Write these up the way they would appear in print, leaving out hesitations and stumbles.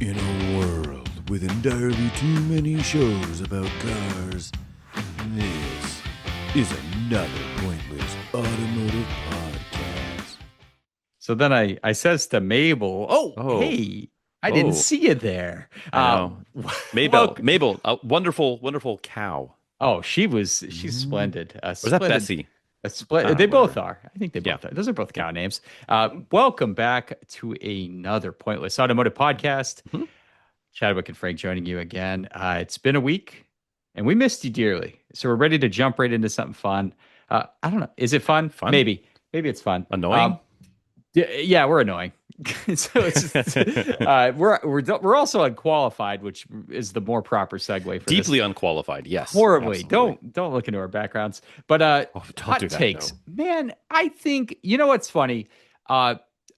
In a world with entirely too many shows about cars, this is another pointless automotive podcast. So then I says to Mabel, Oh, hey, I didn't oh, see you there. I know. Mabel, Welcome. Mabel, a wonderful, wonderful cow. Oh, she's splendid. Or is that Bessie? They both Whatever. are. I think they Yeah. both are. Those are both cow names. Welcome back to another Pointless Automotive podcast. Mhm. Chadwick and Frank joining you again. It's been a week, and we missed you dearly. So we're ready to jump right into something fun. I don't know. Is it fun? Fun? Maybe. Maybe it's fun. Annoying? Yeah, we're annoying. So it's just, we're also unqualified, which is the more proper segue for Deeply this. unqualified. Yes. Horribly. Absolutely. Don't look into our backgrounds. But Oh, don't hot do that, takes, no. man. I think you know what's funny.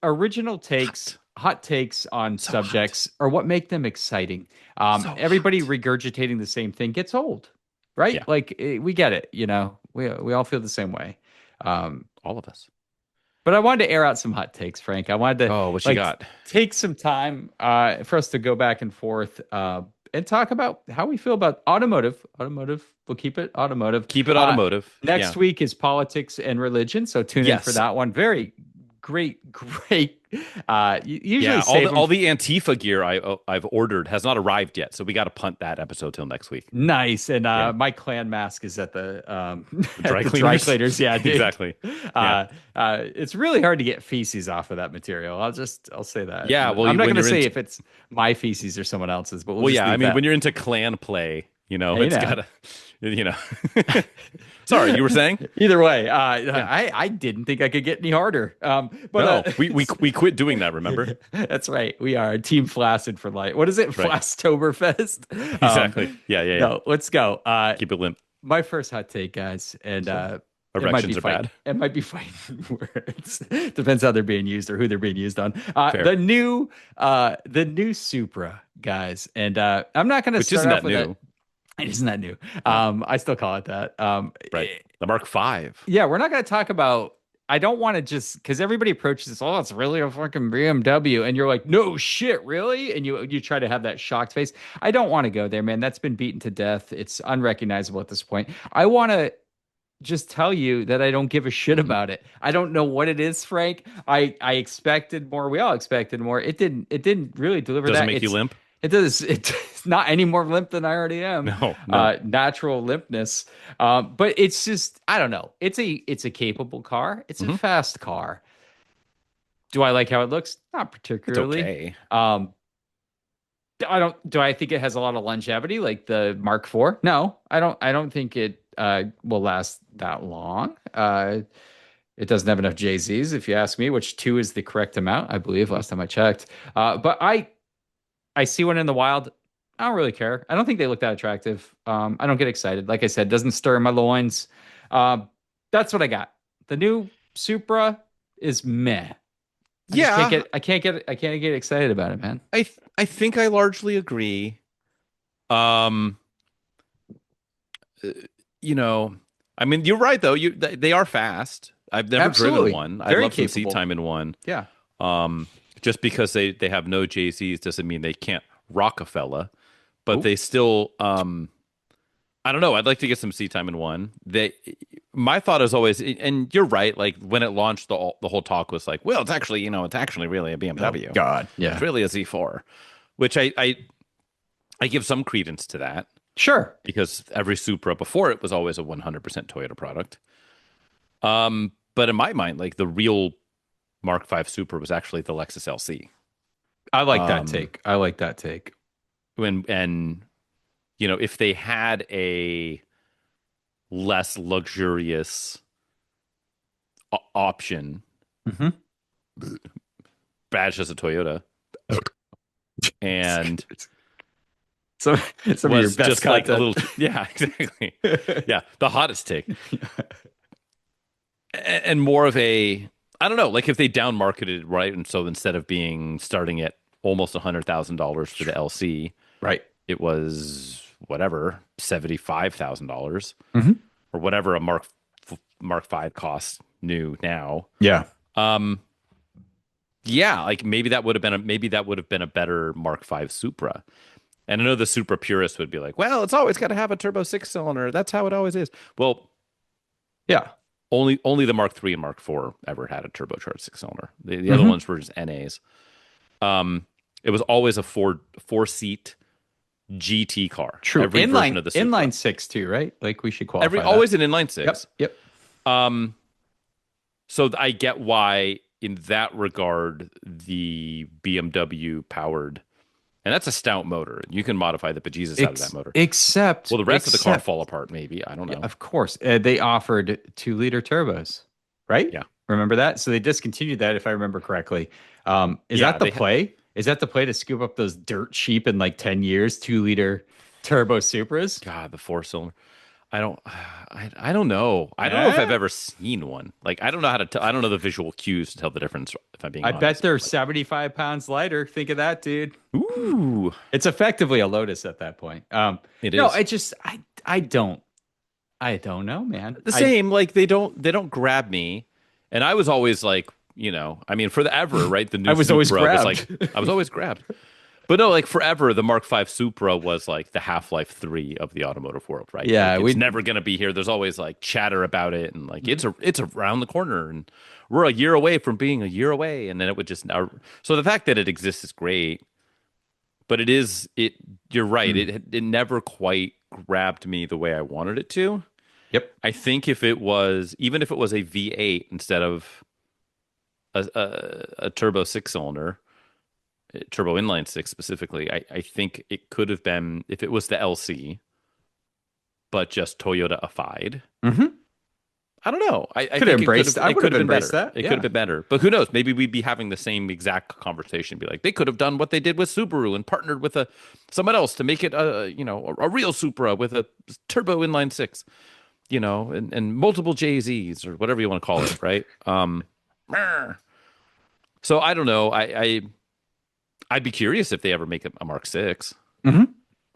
Original takes, hot takes on So subjects are what make them exciting. So Everybody hot. regurgitating the same thing gets old, right? Yeah. Like we get it. You know, we all feel the same way. All of us. But I wanted to air out some hot takes, Frank. I wanted to Oh, what you got? take some time for us to go back and forth and talk about how we feel about automotive. Automotive, we'll keep it automotive. Keep it automotive. Next Yeah. week is politics and religion, so tune in for Yes. that one. Very great. Usually Yeah. save All them. the Antifa gear I've ordered has not arrived yet, so we got to punt that episode till next week. Nice, and Yeah. my clan mask is at the Dry at the cleaners? dry cleaners. Yeah, dude. Exactly. Yeah. It's really hard to get feces off of that material. I'll say that. Yeah, well, I'm not when going to you're say into- if it's my feces or someone else's, but we'll Well, just yeah. leave I mean, that. when you're into clan play, Hey, it's now. gotta, you know. Sorry, you were saying? Either way, I didn't think I could get any harder. But No, we quit doing that. Remember? that's right. We are Team Flaccid for life. What is it? Right. Flashtoberfest? Exactly. Yeah. No, let's go. Keep it limp. My first hot take, guys, and Erections are fighting. bad. It might be fighting words. Depends how they're being used or who they're being used on. Fair. The new Supra, guys, and I'm not going to Which start isn't off that with new. It isn't that new. I still call it that. Right. The Mark V. Yeah, we're not going to talk about. I don't want to just because everybody approaches this. Oh, it's really a fucking BMW, and you're like, no shit, really? And you try to have that shocked face. I don't want to go there, man. That's been beaten to death. It's unrecognizable at this point. I want to just tell you that I don't give a shit about it. I don't know what it is, Frank. I expected more. We all expected more. It didn't really deliver Doesn't that. make you limp? It does. It's not any more limp than I already am. No. Natural limpness. But it's just, I don't know. It's a capable car. It's a fast car. Do I like how it looks? Not It's particularly. okay. Do I think it has a lot of longevity like the Mark IV? No, I don't think it will last that long. It doesn't have enough JZs, if you ask me, which two is the correct amount, I believe, last time I checked. But I see one in the wild. I don't really care. I don't think they look that attractive. I don't get excited. Like I said, doesn't stir my loins. That's what I got. The new Supra is meh. I can't get excited about it, man. I think I largely agree. Um, I mean, you're right though. They are fast. I've never Absolutely. driven one. I'd Very love some seat capable. time in one. Yeah. Just because they have no JCs doesn't mean they can't rock a fella, but Ooh. they still I don't know. I'd like to get some seat time in one. My thought is always, and you're right. Like when it launched, the whole talk was like, well, it's actually really a BMW. God. Yeah. It's really a Z4, which I give some credence to that Sure. because every Supra before it was always a 100% Toyota product. But in my mind, like the real Mark V Supra was actually the Lexus LC. I like that take. I like that take. And if they had a less luxurious option, badged as a Toyota, and So some of your was best just like a content. little, yeah, exactly, yeah, the hottest take, and more of a, I don't know, like if they down marketed right, and so instead of being starting at almost $100,000 for the LC, Right. it was whatever $75,000 Mhm. or whatever a Mark V costs new now. Yeah. Yeah, like maybe that would have been a better Mark V Supra. And I know the Supra purist would be like, well, it's always got to have a turbo 6-cylinder. That's how it always is. Well, Yeah. only the Mark III and Mark IV ever had a turbocharged 6-cylinder. The other Mhm. ones were just NAs. It was always a four-seat GT car. True. Every version of the Supra. Inline six too, right? Like we should qualify that. Always an inline six. Yep. So I get why, in that regard, the BMW powered, and that's a stout motor. You can modify the bejesus out of that motor. Except, Well, the rest of the car fall apart. Maybe, I don't know. Yeah, of course, they offered 2-liter turbos, right? Yeah. Remember that? So they discontinued that, if I remember correctly. Is Yeah, that the play? Is that the play to scoop up those dirt cheap in like 10 years 2-liter turbo Supras? God, the 4-cylinder. I don't know. I don't know if I've ever seen one. Like, I don't know how to tell. I don't know the visual cues to tell the difference. If I'm being honest. bet they're 75 pounds lighter. Think of that, dude. Ooh, It's effectively a Lotus at that point. it No, is. I don't know, man. The same. Like they don't grab me, and I was always like, I mean, forever, right? The new I was always Supra grabbed. like I was always grabbed. But no, like forever, the Mark V Supra was like the Half-Life 3 of the automotive world, right? Yeah, like, it's never gonna be here. There's always like chatter about it, and like it's around the corner, and we're a year away from being a year away, and then it would just so the fact that it exists is great, but you're right, it never quite grabbed me the way I wanted it to. Yep. I think even if it was a V8 instead of a turbo 6-cylinder. Turbo inline six specifically, I think it could have been, if it was the LC, but just Toyota Afide. Mm-hmm. I don't know. I could have think embraced. I would have embraced that. It could have been better, but who knows? Maybe we'd be having the same exact conversation. Be like, they could have done what they did with Subaru and partnered with someone else to make it a real Supra with a turbo inline six, and multiple JZs or whatever you want to call it, right? So I don't know. I'd be curious if they ever make a Mark VI,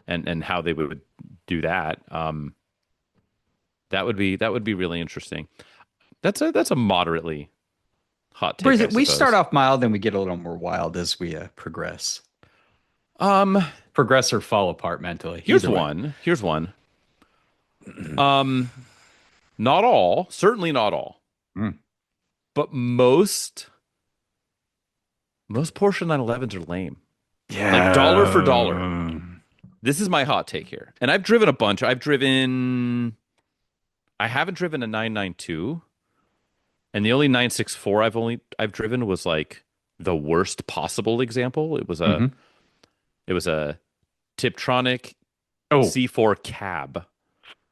and how they would do that. That would be really interesting. That's a moderately hot take. We start off mild, then we get a little more wild as we progress. Progress or fall apart mentally. Here's one. Not all, certainly not all, but most Porsche 911s are lame. Yeah. Like dollar for dollar. This is my hot take here. And I've driven a bunch. I haven't driven a 992. And the only 964 I've driven was like the worst possible example. It was a Tiptronic C4 cab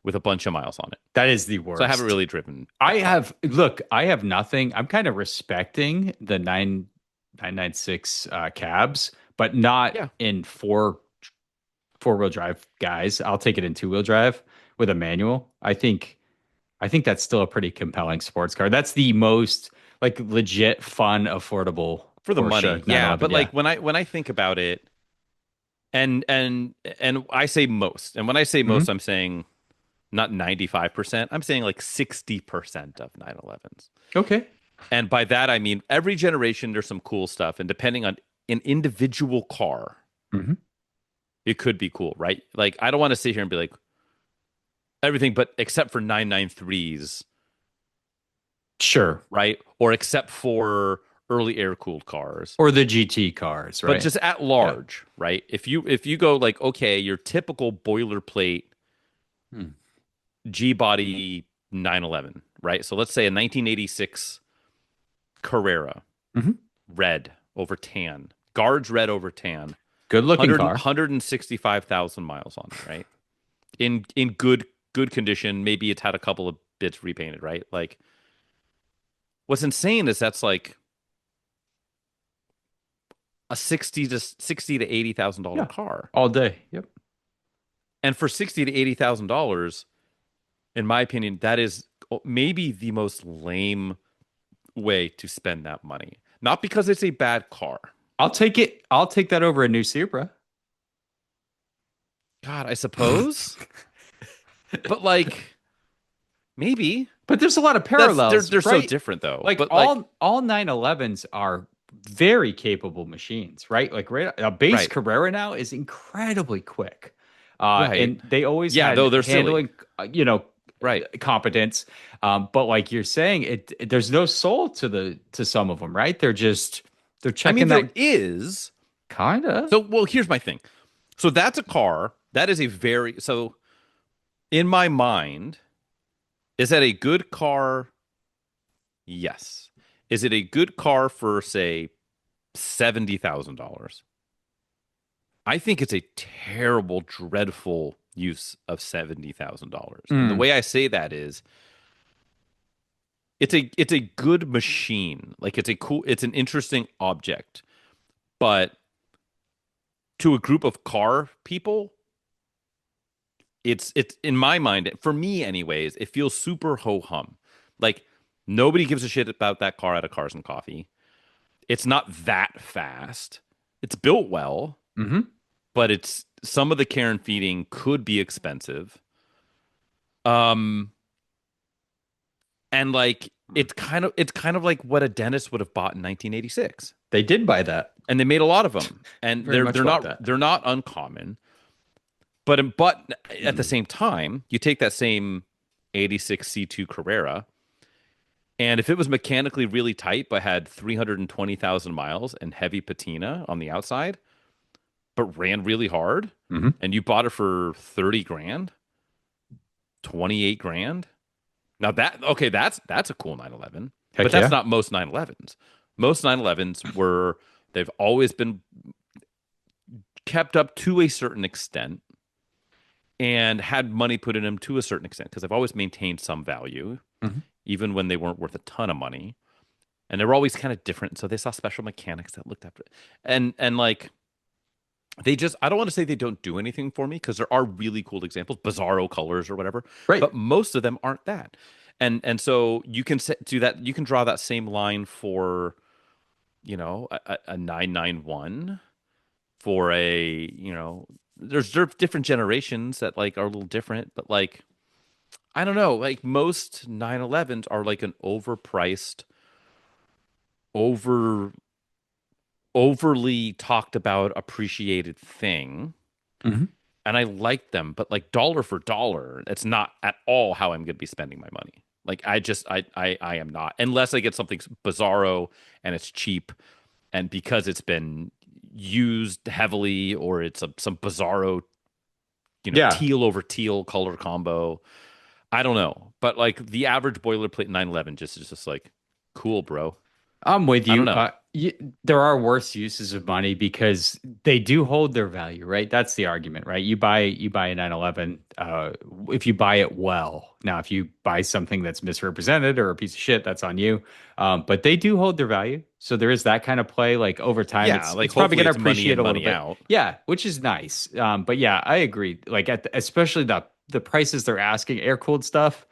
with a bunch of miles on it. That is the worst. So I haven't really driven. I have nothing. I'm kind of respecting the 996 cabs, but not in four-wheel drive guys. I'll take it in 2-wheel drive with a manual. I think that's still a pretty compelling sports car. That's the most like legit fun, affordable for the Porsche money. Yeah, but like when I think about it, and I say most, and when I say most, I'm saying not 95%. I'm saying like 60% of 911s. Okay. And by that, I mean, every generation, there's some cool stuff. And depending on an individual car, it could be cool, right? Like, I don't want to sit here and be like, everything, but except for 993s. Sure. Right? Or except for early air-cooled cars. Or the GT cars, right? But just at large, right? If you go like, okay, your typical boilerplate G-body 911, right? So let's say a 1986 Carrera, red over tan, guards red over tan, good looking car, 165,000 miles on it, right? In good condition. Maybe it's had a couple of bits repainted, right? Like, what's insane is that's like a $60,000 to $80,000 car all day. Yep. And for $60,000 to $80,000, in my opinion, that is maybe the most lame way to spend that money. Not because it's a bad car. I'll take it. I'll take that over a new Supra. God, I suppose. But like, maybe. But there's a lot of parallels. They're right? so different though. Like but all 911s are very capable machines, right? Like a base Right. Carrera now is incredibly quick. Right. And they always Yeah, though had they're silly. handling, Right. competence. But like you're saying, there's no soul to some of them, right? They're I mean, checking there that is. kind of. So, well, here's my thing. So that's a car. That is a very, so in my mind, is that a good car? Yes. Is it a good car for, say, $70,000? I think it's a terrible, dreadful use of $70,000. And the Mm, way I say that is it's a good machine. Like it's an interesting object. But to a group of car people, it's in my mind, for me anyways, it feels super ho hum. Like nobody gives a shit about that car at a Cars and Coffee. It's not that fast. It's built well, hmm but it's some of the care and feeding could be expensive. Um, and like it's kind of like what a dentist would have bought in 1986. They did buy that. And they made a lot of them. And Very they're much they're bought not that. they're not uncommon. But at the Mm. same time, you take that same 86 C2 Carrera, and if it was mechanically really tight but had 320,000 miles and heavy patina on the outside, but ran really hard, hmm and you bought it for 30 grand, 28 grand. Now that's a cool 911, but Heck that's yeah. not most 911s. Most 911s they've always been kept up to a certain extent and had money put in them to a certain extent because they've always maintained some value, hmm even when they weren't worth a ton of money. And they were always kind of different. So they saw special mechanics that looked after it. And like they just I don't want to say they don't do anything for me because there are really cool examples, bizarro colors or whatever, Right. but most of them aren't that. And so you can do that, you can draw that same line for, a 991 for there's different generations that like are a little different, but like I don't know, like most 911s are like an overpriced, over overly talked about, appreciated thing. hmm And I like them, but like dollar for dollar, it's not at all how I'm going to be spending my money. Like I am not, unless I get something bizarro and it's cheap, and because it's been used heavily, or it's some bizarro, Yeah. teal over teal color combo. I don't know, but like the average boilerplate 911 just is just like cool, bro. I'm with I don't you. know. There are worse uses of money because they do hold their value, right? That's the argument, right? You buy a 911 if you buy it well. Now, if you buy something that's misrepresented or a piece of shit, that's on you. But they do hold their value. So there is that kind of play. Like over time, Yeah, it's like it's probably hopefully going to it's money appreciate in, a little money bit. out. Yeah, which is nice. But yeah, I agree. Like especially the prices they're asking, air cooled stuff.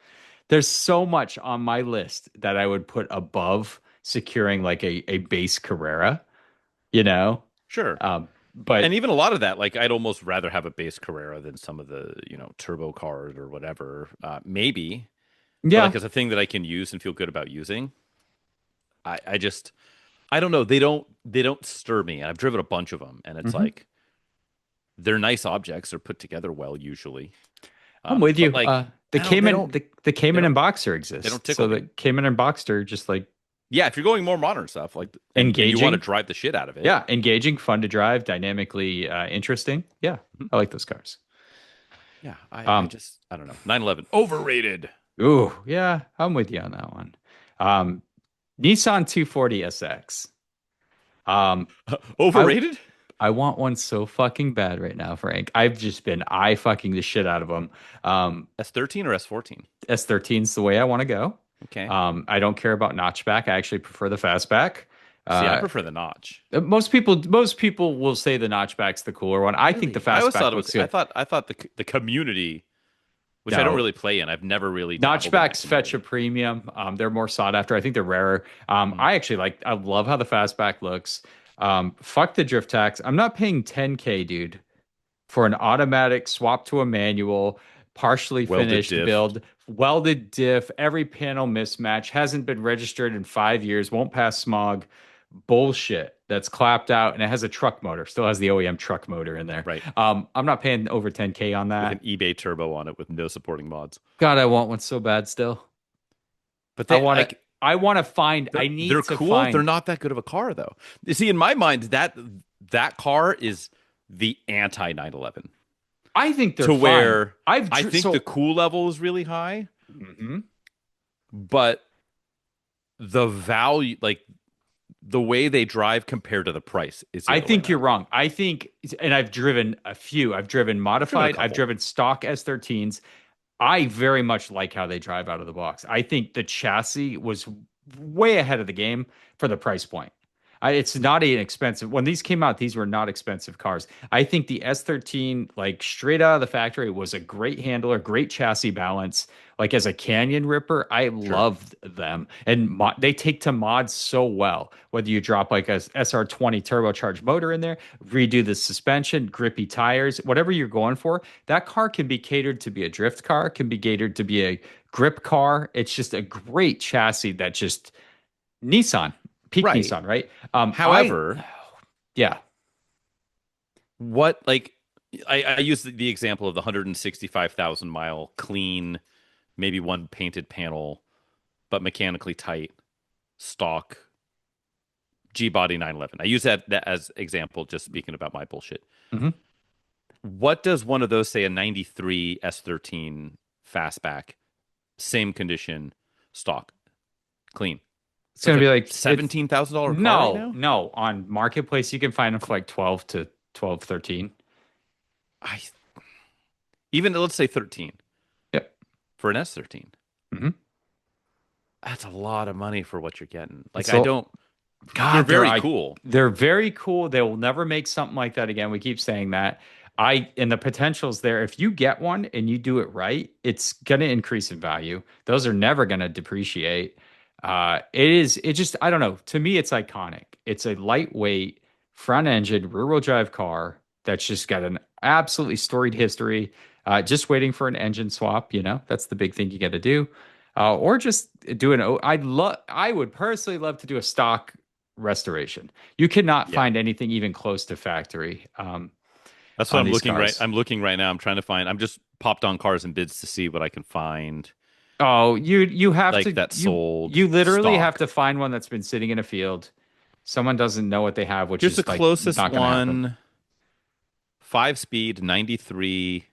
There's so much on my list that I would put above securing like a base Carrera, you know? Sure. And But even a lot of that, like I'd almost rather have a base Carrera than some of the, turbo cars or whatever. Maybe, but yeah, like as a thing that I can use and feel good about using. I just I don't know. They don't stir me. And I've driven a bunch of them, and it's hmm like they're nice objects. They're put together well usually. I'm with But you. like The I don't. They Cayman, don't. the They Cayman don't. and Boxer They don't exists. tickle So the me. Cayman and Boxster just like Yeah, if you're going more modern stuff, like and you want to engaging. drive the shit out of it. Yeah, engaging, fun to drive, dynamically interesting. Yeah, Mhm. I like those cars. Yeah, I Um, just I don't know. 911 overrated. ooh, yeah, I'm with you on that one. Um, Nissan 240 SX. Um, I Overrated? I want one so fucking bad right now, Frank. I've just been eye fucking the shit out of them. S13 or S14? S13's the way I want to go. Okay. I don't care about notchback. I actually prefer the fastback. See, I Uh, prefer the notch. most people will say the notchback's the cooler one. I think the Really? I always thought fastback it looks was. I good. thought I thought the community, which I don't No, really play in. I've never really dabbled in that notchbacks fetch a community. premium. They're more sought after. I think they're rarer. Hmm. I love how the fastback looks. Fuck the drift tax. I'm not paying 10K, dude, for an automatic swap to a manual, partially Welded finished diff. build, welded diff, every panel mismatch, hasn't been registered in 5 years, won't pass smog. bullshit that's clapped out and it has a truck motor, still has the OEM truck motor in there. Right. I'm not paying over 10K on With an that. eBay turbo on it with no supporting mods. God, I want one so bad still. But I they want to like I want to find they're I they're need to cool. They're find not that good of a car though. You see, in my mind, that car is the anti 911 I think they're to fine. where I think the So cool level is really high, Mhm. but the value, like the way they drive compared to the price, is the I other way think you're around. wrong. I think, and I've driven a few. I've driven I've driven a modified. I've couple. driven stock S13s. I very much like how they drive out of the box. I think the chassis was way ahead of the game for the price point. It's not an expensive. When these came out, these were not expensive cars. I think the S13, like straight out of the factory, was a great handler, great chassis balance. Like as a Canyon Ripper, I Sure. loved them, and they take to mods so well. Whether you drop like a SR20 turbocharged motor in there, redo the suspension, grippy tires, whatever you're going for, that car can be catered to be a drift car, can be catered to be a grip car. It's just a great chassis that just Nissan, peak Right. Nissan, right? I However, yeah, what like I use the example of the 165,000 mile clean, maybe one painted panel, but mechanically tight stock G body 911. I use that as example, just speaking about my bullshit. hmm What does one of those say a 93 S13 fastback, same condition, stock, clean? it's It's like gonna a be like it's $17,000 car right no, now. no. On marketplace, you can find them for like 12 to 12, 13. I even let's say 13 Yep. for an S13. hmm That's a lot of money for what you're getting. Like It's I all don't they're God, very cool. they're very cool. They will never make something like that again. We keep saying that. And the potential's there. If you get one and you do it right, it's gonna increase in value. Those are never gonna depreciate. It just, I don't know. To me, it's iconic. It's a lightweight, front engine, rear wheel drive car that's just got an absolutely storied history. Just waiting for an engine swap, that's the big thing you got to do. Or just do I would personally love to do a stock restoration. You cannot Yeah. find anything even close to factory That's what on these cars. I'm looking right now. I'm trying to find I'm just popped on cars and bids to see what I can find Oh, you have like to that sold you literally have stock. to find one that's been sitting in a field. Someone doesn't know what they have, which Here's the is like closest not going to happen. one, 5 speed, 93,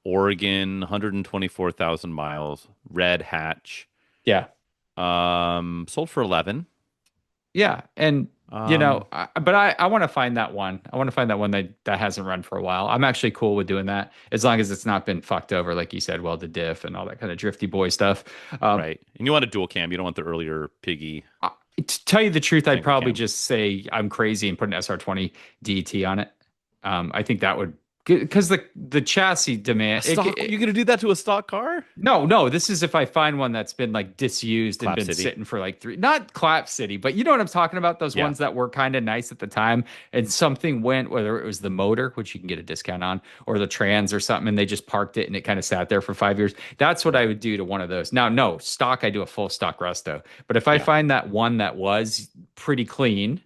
Oregon, 124,000 miles, red hatch. Yeah. Sold for 11. Yeah, and Um, but I want to find that one. I want to find that one that hasn't run for a while. I'm actually cool with doing that as long as it's not been fucked over, like you said, well, the diff and all that kind of drifty boy stuff. Um, right. And you want a dual cam. You don't want the earlier piggy to tell you the truth, I'd single probably cam. just say I'm crazy and put an SR20 DT on it. I think that would because the chassis A demand stock? You're gonna do that to a stock car? no, this is if I find one that's been like disused and Clap been City. sitting for like not Clap City, but you know what I'm talking about? Those Yeah. ones that were kind of nice at the time and something went, whether it was the motor, which you can get a discount on, or the trans or something, and they just parked it and it kind of sat there for 5 years. That's what I would do to one of those. Now, no, stock, I do a full stock resto. But if I Yeah. find that one that was pretty clean,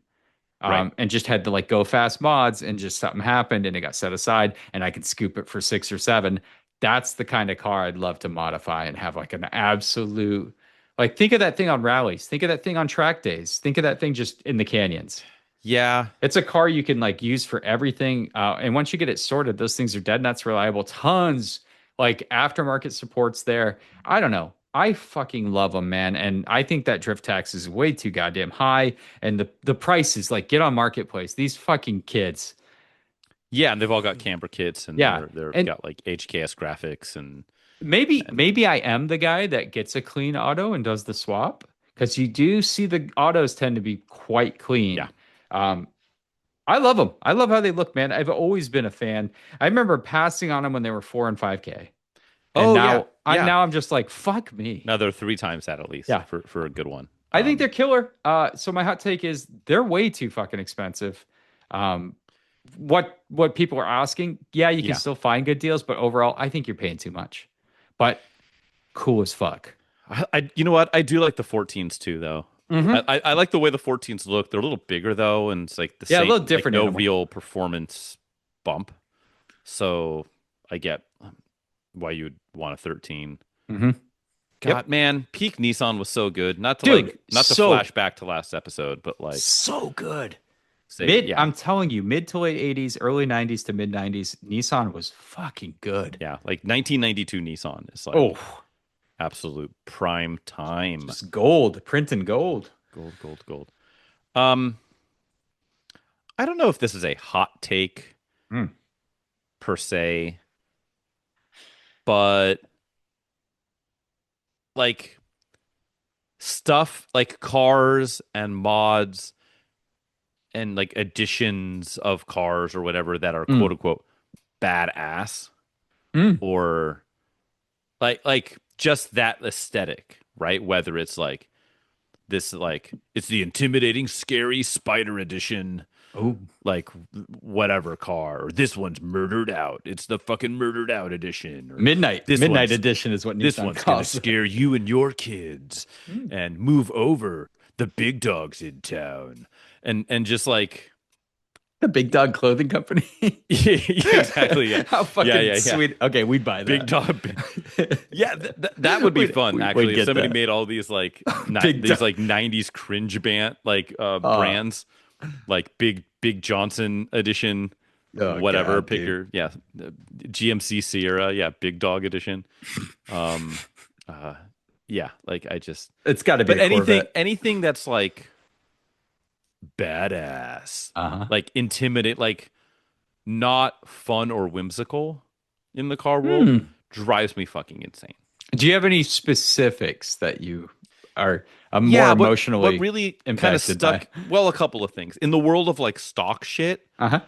Right. and just had to like go fast mods and just something happened and it got set aside and I could scoop it for 6 or 7. That's the kind of car I'd love to modify and have like an absolute like think of that thing on rallies, think of that thing on track days, think of that thing just in the canyons. Yeah. It's a car you can like use for everything. And once you get it sorted, those things are dead nuts reliable. Tons like aftermarket supports there. I don't know. I fucking love them, man. And I think that drift tax is way too goddamn high. And the price is like get on marketplace. These fucking kids. Yeah, and they've all got camber kits and Yeah. they're And got like HKS graphics and maybe I am the guy that gets a clean auto and does the swap. Because you do see the autos tend to be quite yeah. clean. Um, I love them. I love how they look, man. I've always been a fan. I remember passing on them when they were 4 and 5K, and Oh yeah. Yeah. now I'm just like, fuck me. Now they're 3 times that at least Yeah, for a good one. I think they're killer. So my hot take is they're way too fucking expensive. Um, what people are asking, yeah, you can Yeah. still find good deals, but overall, I think you're paying too much. But cool as fuck. You know what? I do like the 14s too though. Mhm. I like the way the 14s look. They're a little bigger though, and it's like the Yeah, a same, little like different no animal. real performance bump. So I get why you'd want a 13. Hmm. God, Yep. man, peak Nissan was so good. Dude, Not to so flash back to last episode, but like so good. say, yeah, I'm telling you, mid to late 80s, early 90s to mid 90s, Nissan was fucking good. yeah, like 1992 Nissan is like Oh, absolute prime time. just gold, print and gold. Gold, gold, gold. Um, I don't know if this is a hot take Mm. per se, but like stuff like cars and mods and like additions of cars or whatever that are quote Mm. unquote badass Mm. or like just that aesthetic, right? Whether it's like this like it's the intimidating scary spider edition Oh, like whatever car or this one's murdered out. It's the fucking murdered out edition or this Midnight one's edition is what this Nissan one's gonna calls it. scare you and your kids Mm. and move over the big dogs in town and just like The Big Dog Clothing Company. yeah, exactly yeah How fucking yeah sweet. Okay, we'd buy that. big dog yeah that would be We'd- fun we'd actually if get somebody that. made all these like Big these dog. like 90s cringe band like brands like big Johnson edition Oh, whatever God, pick dude. your yeah GMC Sierra yeah big dog edition um uh yeah like I just It's got to be but a Corvette. anything that's like badass Uh-huh. like intimidate like not fun or whimsical in the car world Hmm. drives me fucking insane. Do you have any specifics that you are more Yeah, what emotionally really kind of impacted by? stuck well a couple of things in the world of like stock shit. Uh-huh.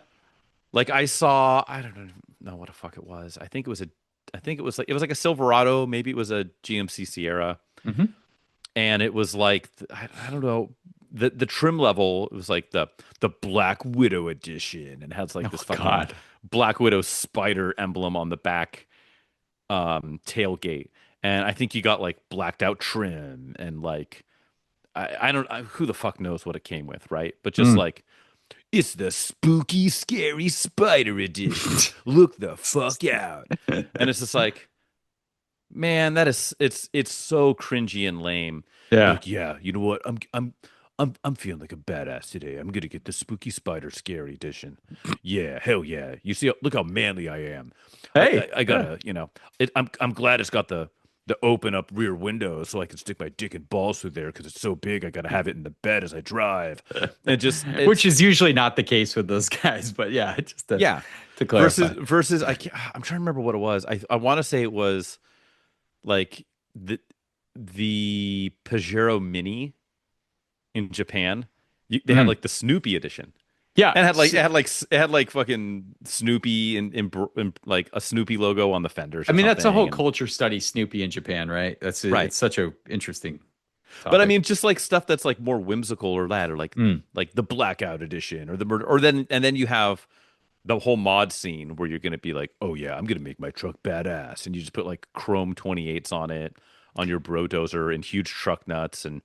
Like I saw I don't know what the fuck it was. I think it was like a Silverado, maybe it was a GMC Sierra. Hmm. And it was like I don't know the trim level, it was like the Black Widow edition and has like Oh, this fucking God. Black Widow spider emblem on the back tailgate. And I think you got like blacked out trim and like I don't who the fuck knows what it came with, right? But just Mm. like it's the spooky, scary spider edition. Look the fuck out. And it's just like, man, that is it's so cringy and lame. Yeah. Like, yeah, you know what? I'm feeling like a badass today. I'm gonna get the spooky spider scary edition. Yeah, hell yeah. You see, look how manly I am. Hey. I gotta, you know, I'm glad it's got the open up rear window so I can stick my dick and balls through there because it's so big. I gotta have it in the bed as I drive. And just Which is usually not the case with those guys, but yeah, just to, yeah. to clarify. Versus I'm trying to remember what it was. I want to say it was like the Pajero Mini in Japan. They had Mhm. like the Snoopy edition. Yeah. And it had like fucking Snoopy and like a Snoopy logo on the fenders. I mean, that's a whole and, culture study, Snoopy in Japan, right? Right. It's such a interesting topic. But I mean, just like stuff that's like more whimsical or that, or Mm. like the Blackout edition or the murder, or then you have the whole mod scene where you're gonna be like, oh yeah, I'm gonna make my truck badass, and you just put like chrome 28s on it on your brodozer and huge truck nuts, and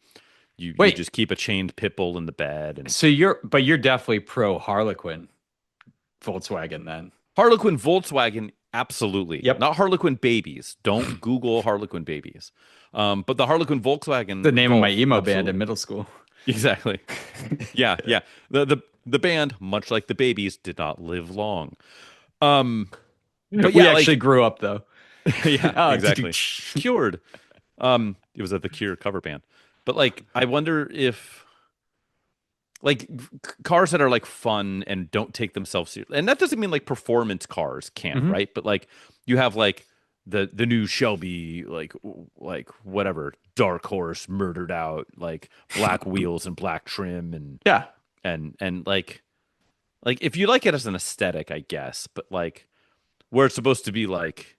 you Wait. just keep a chained pit bull in the bed. And So you're definitely pro Harlequin Volkswagen then. Harlequin Volkswagen, absolutely. Yep. Not Harlequin babies. Don't Google Harlequin babies. But the Harlequin Volkswagen. The name of my Golf, emo band absolutely. in middle school. Exactly. Yeah, yeah. The band, much like the babies, did not live long. But We yeah, actually like, grew up though. yeah, Oh, exactly. Cured. It was the Cure cover band. But like, I wonder if like cars that are like fun and don't take themselves seriously, and that doesn't mean like performance cars can't, Mhm. right? But like you have like the new Shelby, like whatever, dark horse murdered out, like black wheels and black trim Yeah. and like if you like it as an aesthetic, I guess, but like where it's supposed to be like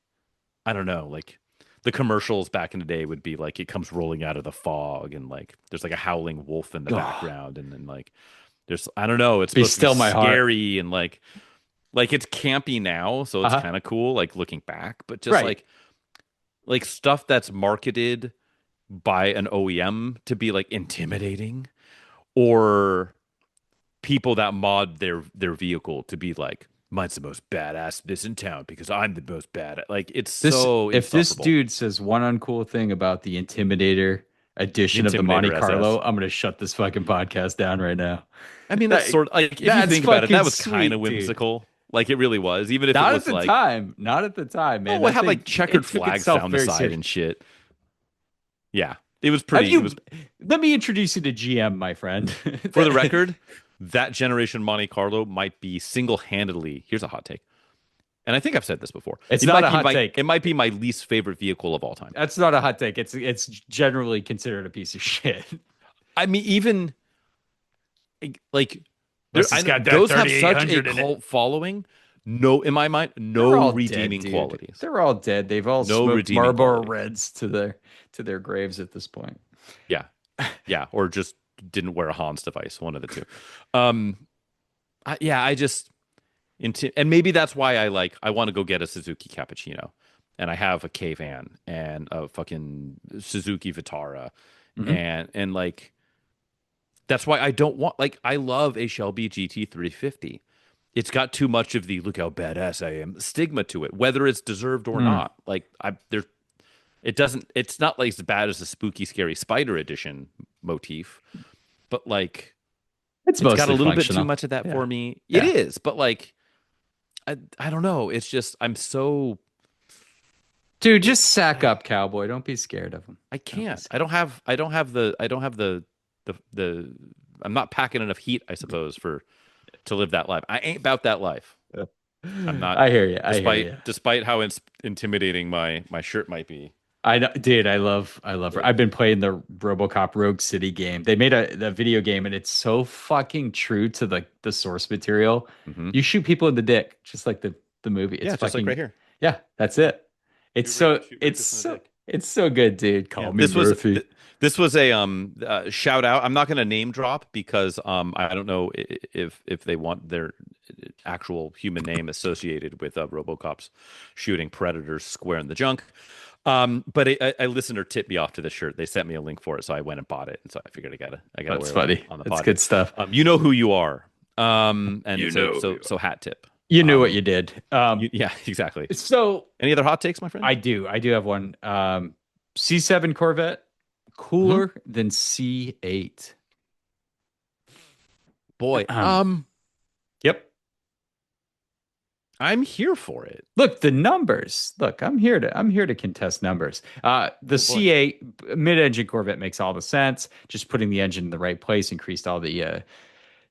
I don't know, like the commercials back in the day would be like it comes rolling out of the fog and like there's like a howling wolf in the Ugh. background and then like there's I don't know, it's Be supposed still to be my heart. scary and like it's campy now, so it's Uh-huh. kind of cool like looking back, but just Right. like stuff that's marketed by an OEM to be like intimidating, or people that mod their vehicle to be like, mine's the most badass this in town because I'm the most bad. Like it's This so if this insufferable. dude says one uncool thing about the Intimidator The edition of the Monte Intimidator SS. Carlo, I'm gonna shut this fucking podcast down right now. I mean, that's That sort of like if you that's think about it, that fucking was kind of sweet, dude. whimsical. Like it really was, even if it Not at was the like, time. Not at the time, man. oh, it That had thing like checkered it took flags itself down the very side serious. and shit. Yeah, it was Have pretty. It you was, let me introduce you to GM, my friend. for the record, that generation Monte Carlo might be single-handedly. Here's a hot take, and I think I've said this before. It's It not might a be hot my take. it might be my least favorite vehicle of all time. That's not a hot take. It's generally considered a piece of shit. I mean, even like there, Unless it's got that those have such a 3800 in it. cult following. No, in my mind, They're no all dead, redeeming dude. qualities. They're all dead. They've all No smoked redeeming Marlboro qualities. Reds to their graves at this point. Yeah, yeah, or just didn't wear a Hans device. One of the two. Um, yeah, I just and maybe that's why I want to go get a Suzuki Cappuccino, and I have a K van and a fucking Suzuki Vitara, Mhm. and like that's why I don't want like I love a Shelby GT350. It's got too much of the look how badass I am stigma to it, whether it's deserved or Mm. not. Like it doesn't. It's not like as bad as the spooky, scary spider edition motif, but like It's it's got a mostly little bit too functional. much of that Yeah. for me. It Yeah. is, but like I don't know. It's just I'm so Dude, just sack up, cowboy. Don't be scared of him. I Don't be can't. scared. I don't have the I'm not packing enough heat, I suppose, for to live that life. I ain't about that life. I'm not. I hear you. I hear you. Despite how intimidating my shirt might be. I know, dude. I love her. I've been playing the RoboCop Rogue City game. They made a video game, and it's so fucking true to the source material. Hmm. You shoot people in the dick, just like the movie. It's Yeah, just like fucking right here. yeah. That's it. It's Shoot so rapists in the dick. it's so good, dude. Call Yeah, me Murphy. this was a shout out. I'm not going to name drop because I don't know if they want their actual human name associated with RoboCop's shooting predators square in the junk. But a listener tipped me off to this shirt. They sent me a link for it, so I went and bought it. And so I figured I gotta That's wear it funny. on the That's podcast. good stuff. You know who you are. And You so know so who so hat tip. You knew what you did. Yeah, exactly. So Any other hot takes, my friend? I do have one. C7 Corvette cooler than C8. Boy, Yep. I'm here for it. Look, the numbers. Look, I'm here to contest numbers. The C8 mid-engine Corvette makes all the sense. Just putting the engine in the right place increased all the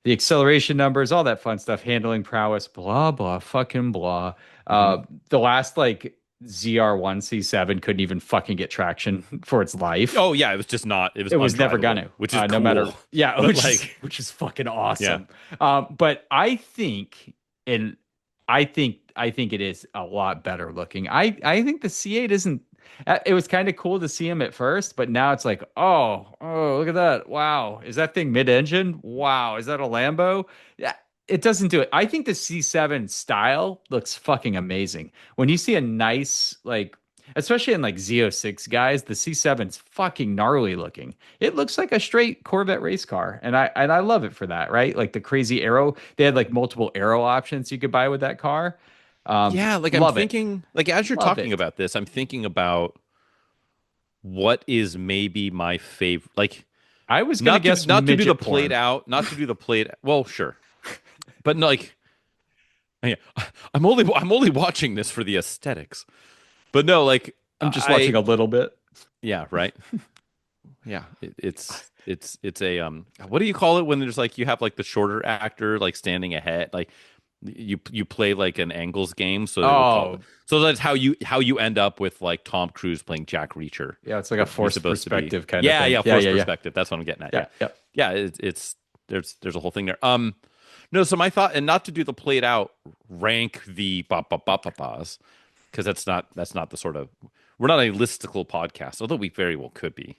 acceleration numbers, all that fun stuff, handling prowess, blah blah, fucking blah. The last like ZR1 C7 couldn't even fucking get traction for its life. Oh yeah, it was just not. It was Never undrivable, gonna, which is no cool. matter. Yeah, But, which is fucking awesome. But I think, and I think it is a lot better looking. I think the C8 isn't. It was kind of cool to see him at first, but now it's like, oh, look at that! Wow, is that thing mid-engine? Wow, is that a Lambo? Yeah, it doesn't do it. I think the C7 style looks fucking amazing. When you see a nice like, especially in like Z06 guys, the C7's fucking gnarly looking. It looks like a straight Corvette race car, and I love it for that. Right, like the crazy aero. They had like multiple aero options you could buy with that car. yeah, like I'm Love it. thinking, like as you're Love talking it. about this, I'm thinking about what is maybe my favorite. Like I was gonna guess not to do the midget played porn. out, not to do the played. Well, sure, but no, like, yeah, I'm only watching this for the aesthetics. But no, like I'm just watching a little bit. yeah, right. Yeah, it's a what do you call it when there's like you have like the shorter actor like standing ahead, like you play like an angles game, so they would call it. So that's how you end up with like Tom Cruise playing Jack Reacher. Yeah, it's like a forced perspective kind yeah, of thing. yeah, forced perspective. That's what I'm getting at. Yeah, Yeah, yeah. It's there's a whole thing there. No, so my thought, and not to do the played out rank the ba-ba-ba-ba-bas, because that's not the sort of, we're not a listicle podcast, although we very well could be.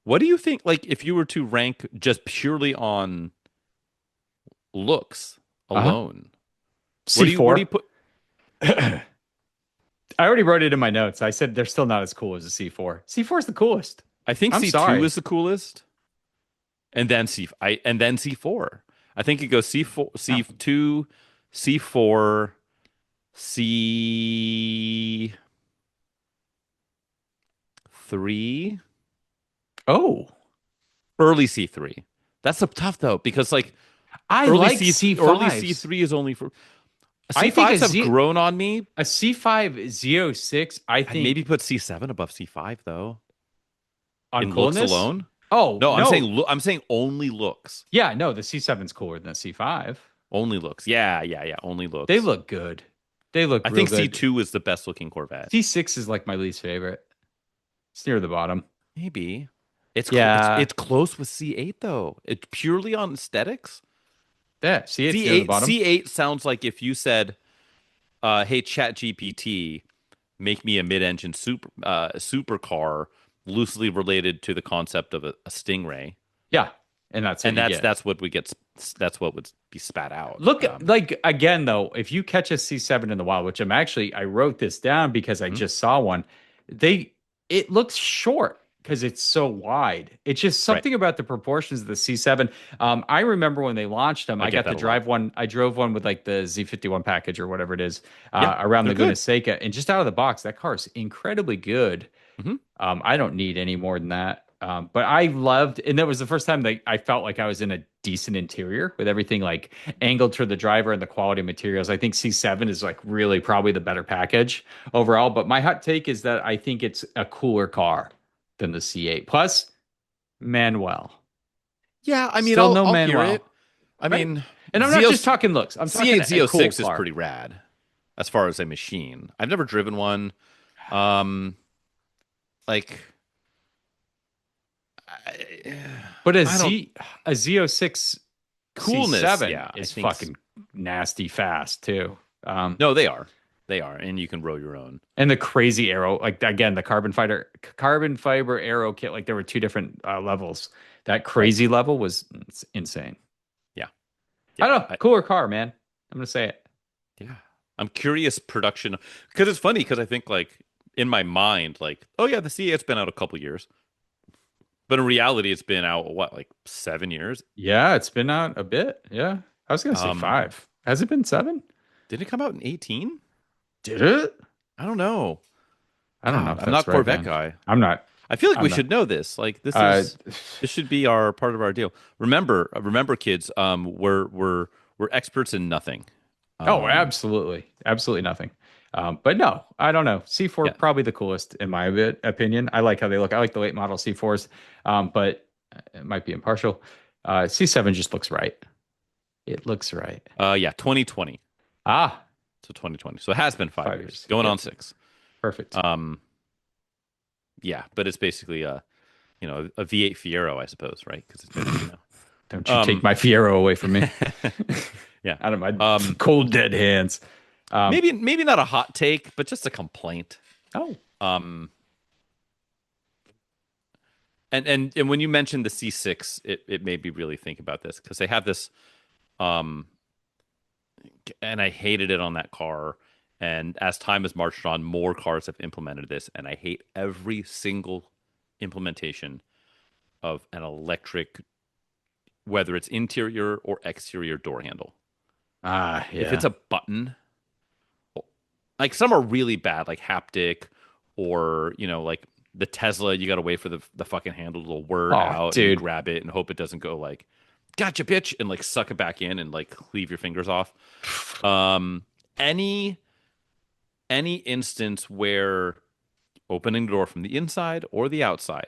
What do you think, like, if you were to rank just purely on looks alone? C4. Where do you put? I already wrote it in my notes. I said they're still not as cool as a C4. C4 is the coolest. I think I'm C2 sorry. is the coolest, and then C4. I think it goes C4, No. C2, C4, C3, Oh, early C3. That's a tough though because like I early like C early C5s. C3 is only for I think C5s have grown on me. a C5 Z06, I I'd maybe think put C7 above C5 though on in looks coolness. alone. Oh, No, no. I'm saying only looks. Yeah, no, the C7's cooler than the C5. Only looks. Yeah, yeah, yeah. Only They looks. look good. They look I real think good. C2 is the best looking Corvette. C6 is like my least favorite. It's near the bottom. Maybe. Yeah. It's close with C8 though. It's purely on aesthetics. Yeah, C8's near the C8 bottom. C8 sounds like if you said, "Hey, Chat GPT, make me a mid-engine supercar loosely related to the concept of a Stingray," Yeah, and that's what and you get. that's what we get. That's what would be spat out. Look, like again though, if you catch a C7 in the wild, which I wrote this down because I Mhm. just saw one, they it looks short because it's so wide. It's just Right. something about the proportions of the C7. I remember when they launched them, I I get got to that a lot. drive one. I drove one with like the Z51 package or whatever it is Yeah, around they're Laguna good. Seca, and just out of the box, that car is incredibly good. Hmm. I don't need any more than that. But I loved, and that was the first time that I felt like I was in a decent interior with everything like angled toward the driver and the quality materials. I think C7 is like really probably the better package overall. But my hot take is that I think it's a cooler car than the C8. Plus, Manuel. Yeah, I mean, Still no I'll hear Manuel, it. I right? mean, And I'm not Z just talking looks. I'm talking C8 a cool Z06 is car. pretty rad as far as a machine. I've never driven one. Um, like, I, But I don't A Z06 coolness. C7 Yeah, I is think fucking nasty fast too. no, they are, and you can row your own. And the crazy arrow, like again, the carbon fiber arrow kit, like there were two different levels. That Right? crazy level was insane. Yeah, I yeah, don't know, cooler car, man. I'm gonna say it. yeah. I'm curious production because it's funny because I think like in my mind, like, oh yeah, the C8's been out a couple years, but in reality, it's been out what like 7 years. Yeah, it's been out a bit. Yeah, I was gonna say Um, 5. Has it been 7? did it come out in 18? Did it? I don't know. I don't know God, if I'm not that's right, Corvette man. guy. I'm not. I feel like we I'm not. should know this. Like Uh, this should be our part of our deal. Remember, kids. We're experts in nothing. oh, Um, absolutely, absolutely nothing. But no, I don't know. C4 yeah, probably the coolest in my opinion. I like how they look. I like the late model C4s, but it might be impartial. C7 just looks right. It looks right. yeah, 2020 Ah, to 2020. So it has been 5 5 years, years. going Yep, on 6. perfect. Um, yeah, but it's basically a V8 Fiero, I suppose, right? Because it's been Don't you take um, my Fiero away from me. yeah. Out of my Um, cold dead hands. Um, maybe not a hot take, but just a complaint. oh, Um, and when you mentioned the C6, it made me really think about this because they have this, um, and I hated it on that car. And as time has marched on, more cars have implemented this, and I hate every single implementation of an electric, whether it's interior or exterior door handle. If it's yeah. a button, like some are really bad, like haptic, or like the Tesla, you got to wait for the fucking handle to whir Oh, out and you dude. grab it and hope it doesn't go like, gotcha, bitch, and like suck it back in and like cleave your fingers off. Um, any instance where opening the door from the inside or the outside,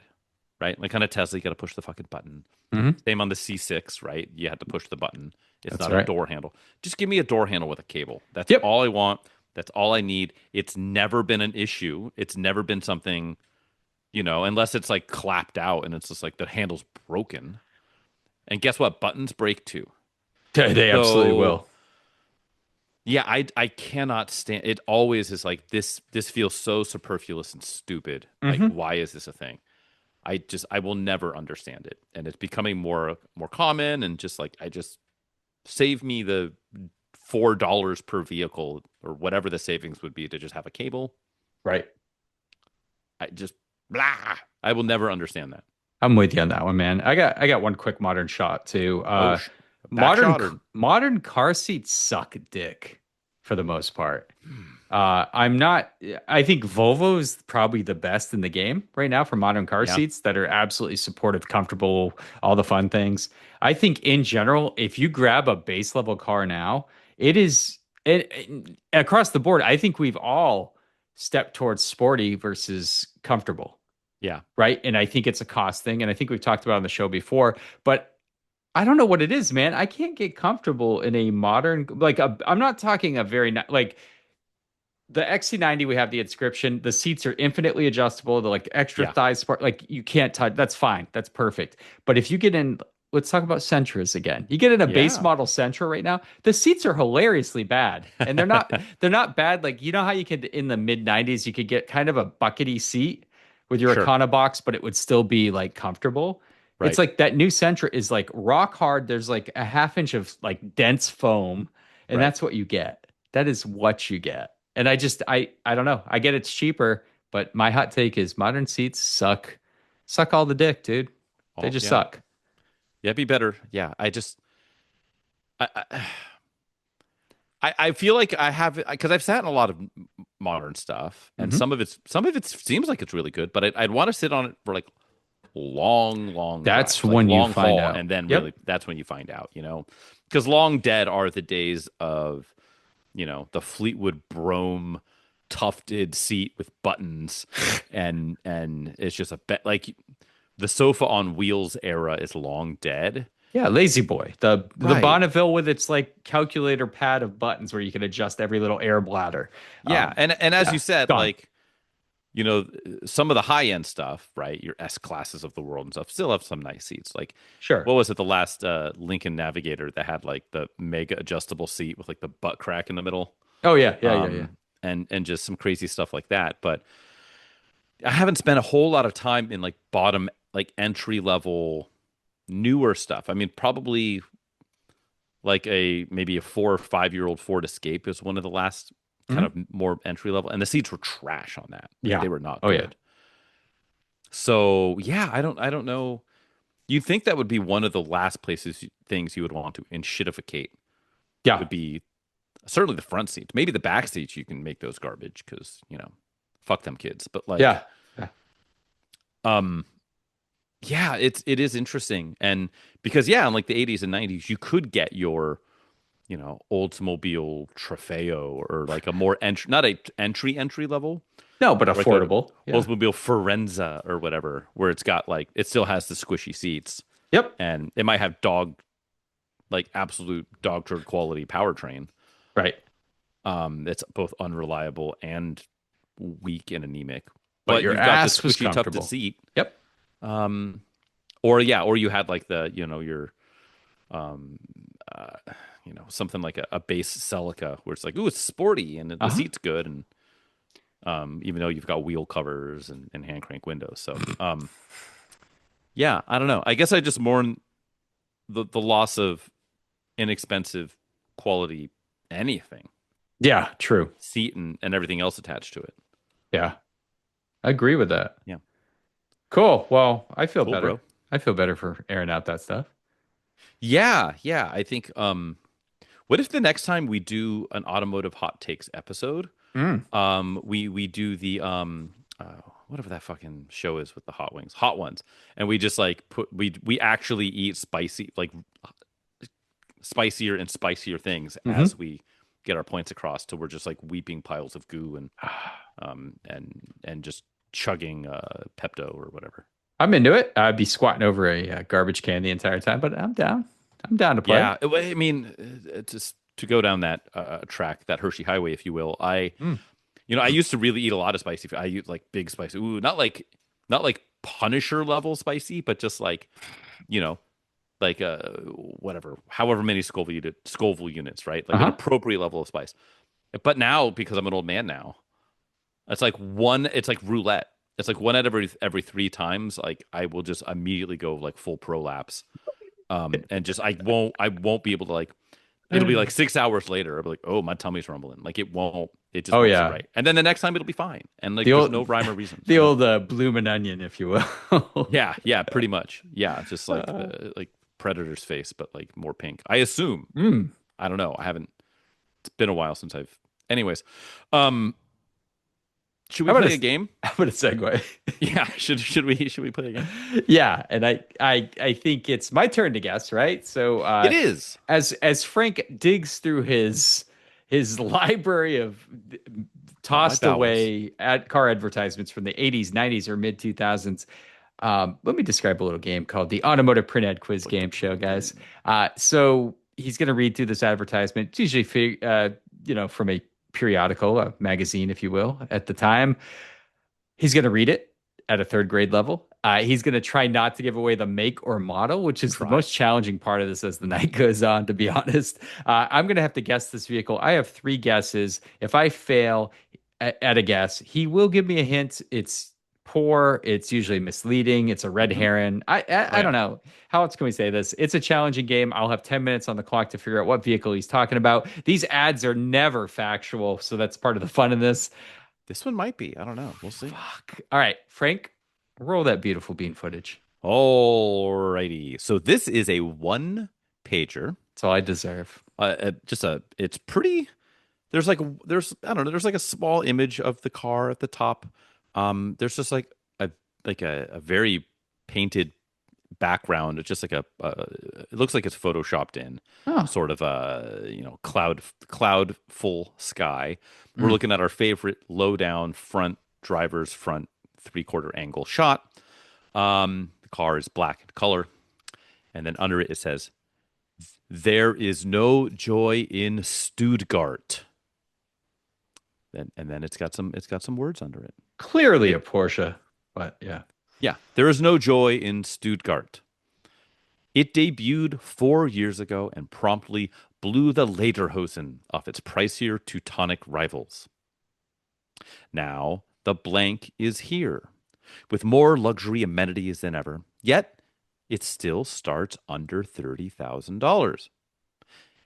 right? Like on a Tesla, you got to push the fucking button. Hmm. Same on the C6, right? You had to push the button. It's That's not a right. door handle. Just give me a door handle with a cable. That's Yep. all I want. That's all I need. It's never been an issue. It's never been something, unless it's like clapped out and it's just like the handle's broken. And guess what? Buttons break too. They absolutely So will. yeah, I cannot stand it. Always is like this feels so superfluous and stupid. Like, Hmm. why is this a thing? I will never understand it. And it's becoming more common and just like I just save me the $4 per vehicle or whatever the savings would be to just have a cable. Right. I just blah. I will never understand that. I'm with you on that one, man. I got one quick modern shot too. Oh, back shot or Modern car seats suck dick for the most part. I'm not. I think Volvo is probably the best in the game right now for modern car yeah, seats that are absolutely supportive, comfortable, all the fun things. I think in general, if you grab a base level car now, it is across the board. I think we've all stepped towards sporty versus comfortable, yeah, right? And I think it's a cost thing, and I think we've talked about it on the show before, but I don't know what it is, man. I can't get comfortable in a modern I'm not talking a very like the XC90, we have the inscription. The seats are infinitely adjustable. They're like extra yeah, thigh support. Like you can't touch. That's fine. That's perfect. But if you get in, let's talk about Sentras again. You get in a base yeah. model Sentra right now. The seats are hilariously bad, and they're not. They're not bad. Like you know how you could in the mid '90s you could get kind of a buckety seat with your Sure, Econobox, but it would still be like comfortable. It's right, like that new Sentra is like rock hard. There's like a half inch of like dense foam, and right. that's what you get. That is what you get. And I don't know. I get it's cheaper, but my hot take is modern seats suck. Suck all the dick, dude. They Oh, just yeah, suck. yeah. Be better. Yeah. I, I, I feel like I have because I've sat in a lot of modern stuff, and Hmm. some of it seems like it's really good, but I'd want to sit on it for like long That's drives, like when you long find haul, out. and then Yep. really that's when you find out, because long dead are the days of, the Fleetwood Brougham tufted seat with buttons, and it's just a bet like the sofa on wheels era is long dead. Yeah, Lazy Boy. The Right. Bonneville with its like calculator pad of buttons where you can adjust every little air bladder. Yeah, and as Yeah, you said, gone. like, you know, some of the high end stuff, right? Your S classes of the world and stuff still have some nice seats. Like, Sure. what was it? The last Lincoln Navigator that had like the mega adjustable seat with like the butt crack in the middle, Oh yeah. and just some crazy stuff like that. But I haven't spent a whole lot of time in like bottom, like entry level, newer stuff. I mean, probably like maybe a 4 or 5 year old Ford Escape is one of the last kind Hmm. of more entry level, and the seats were trash on that. Like Yeah. they were not Oh yeah. good. So yeah, I don't know. You'd think that would be one of the last things you would want to enshittificate Yeah. would be certainly the front seats. Maybe the back seats you can make those garbage because fuck them kids. But like, Yeah. Yeah. um, yeah, it is interesting, and because yeah, in like the 80s and 90s, you could get your Oldsmobile Trofeo or like a more entry, not a entry level, No, but like a affordable. Yeah. Oldsmobile Forenza or whatever, where it's got like it still has the squishy seats Yep. and it might have absolute dog turd quality powertrain. Right. That's both unreliable and weak and anemic. But But your you've got the ass was squishy tufted comfortable. seat. Yep. Um, or you had like your um something like a base Celica where it's like, ooh, it's sporty and the Uh-huh. seat's good, and even though you've got wheel covers and hand crank windows. So yeah, I don't know. I guess I just mourn the loss of inexpensive quality anything, Yeah, true. seat and everything else attached to it. Yeah. I agree with that. Yeah. Cool. Well, I feel Cool, better. bro. I feel better for airing out that stuff. Yeah. I think what if the next time we do an automotive hot takes episode, Mm. we do the whatever that fucking show is with the hot ones, and we just like we actually eat spicy, like spicier and spicier things Hmm. as we get our points across till we're just like weeping piles of goo and just chugging Pepto or whatever. I'm into it. I'd be squatting over a garbage can the entire time, but I'm down. I'm down to play. Yeah, I mean, just to go down that track, that Hershey Highway, if you will. Mm. I used to really eat a lot of spicy food. I eat like big spicy. Ooh, not like Punisher level spicy, but just like, you know, like whatever, however many Scoville units, right? Like an Uh-huh. appropriate level of spice. But now, because I'm an old man now, it's like roulette. It's like one out of every three times, like I will just immediately go like full prolapse. And just I won't be able to like It'll be like 6 hours later. I'll be like, oh, my tummy's rumbling. Like it just Oh won't sit yeah, right. And then the next time it'll be fine. And like the there's no old rhyme or reason. the I don't. old bloomin' onion, if you will. Yeah, yeah, pretty much. Yeah, just Uh, like Predator's face, but like more pink. I assume. mm. I don't know. I haven't. It's been a while since I've. Anyways, um, should we How about play a game? how about a segue? Yeah, should we play a game? Yeah, and I think it's my turn to guess, right? So It is. as Frank digs through his library of My tossed bowels. away car advertisements from the 80s, 90s, or mid 2000s, let me describe a little game called the Automotive Print Ad Quiz Game Show, guys. So he's going to read through this advertisement. It's usually from a periodical, a magazine, if you will, at the time. He's going to read it at a third grade level. He's going to try not to give away the make or model, which is the Try. most challenging part of this as the night goes on, to be honest. I'm going to have to guess this vehicle. I have three guesses. If I fail at a guess, he will give me a hint. It's poor. It's usually misleading. It's a red Hmm. herring. Oh I yeah. don't know. How else can we say this? It's a challenging game. I'll have 10 minutes on the clock to figure out what vehicle he's talking about. These ads are never factual, so that's part of the fun in this. This one might be. I don't know. We'll see. Fuck. All right, Frank, roll that beautiful bean footage. Alrighty. So this is a one pager. That's all I deserve. It's pretty. There's I don't know. There's like a small image of the car at the top. There's just like a very painted background. It's just like it looks like it's photoshopped in, Oh. sort of a cloud full sky. We're Mm. looking at our favorite low down driver's front 3/4 angle shot. The car is black in color, and then under it says, "There is no joy in Stuttgart." And then it's got some words under it. Clearly a Porsche, but yeah. Yeah, there is no joy in Stuttgart. It debuted 4 years ago and promptly blew the lederhosen off its pricier Teutonic rivals. Now, the blank is here, with more luxury amenities than ever, yet it still starts under $30,000.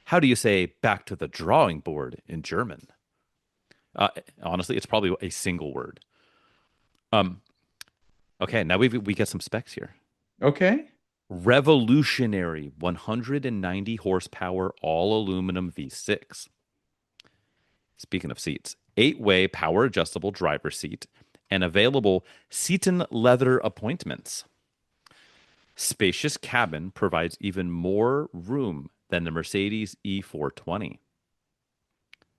How do you say back to the drawing board in German? Honestly, it's probably a single word. Um, okay, now we get some specs here. Okay. Revolutionary 190 horsepower all aluminum V6. Speaking of seats, 8-way power adjustable driver seat and available Seaton leather appointments. Spacious cabin provides even more room than the Mercedes E420.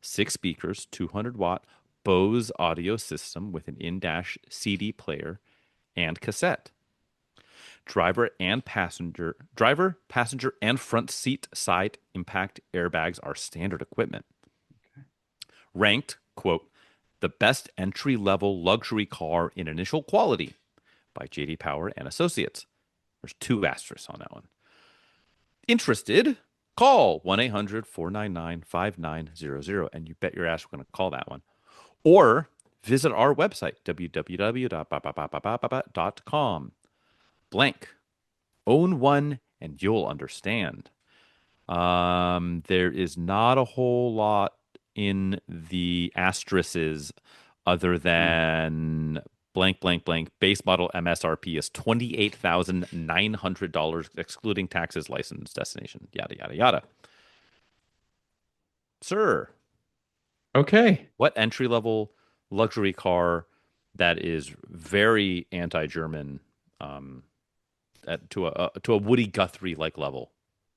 6 speakers, 200-watt Bose audio system with an in-dash CD player and cassette. Driver, passenger, and front seat side impact airbags are standard equipment. Ranked, quote, the best entry-level luxury car in initial quality by J.D. Power and Associates. There's 2 asterisks on that one. Interested? Call 1-800-499-5900, and you bet your ass we're going to call that one. Or visit our website, www.com. Blank. Own one, and you'll understand. There is not a whole lot in the asterisks other than blank, blank, blank. Base model MSRP is $28,900, excluding taxes, license, destination, yada, yada, yada. Sir, Okay. what entry level luxury car that is very anti-German, to a Woody Guthrie like level?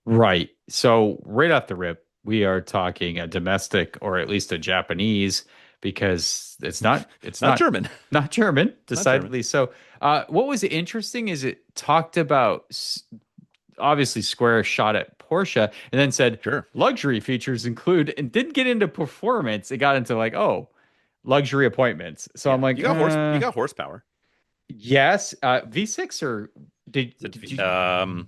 Right. So right off the rip, we are talking a domestic or at least a Japanese because it's Not German. not German, Not German. decidedly. So what was interesting is it talked about obviously Square shot at Porsche and then said Sure. luxury features include and didn't get into performance. It got into like, oh, luxury appointments. So I'm Yeah. like, You got horsepower. yes. V6 or Let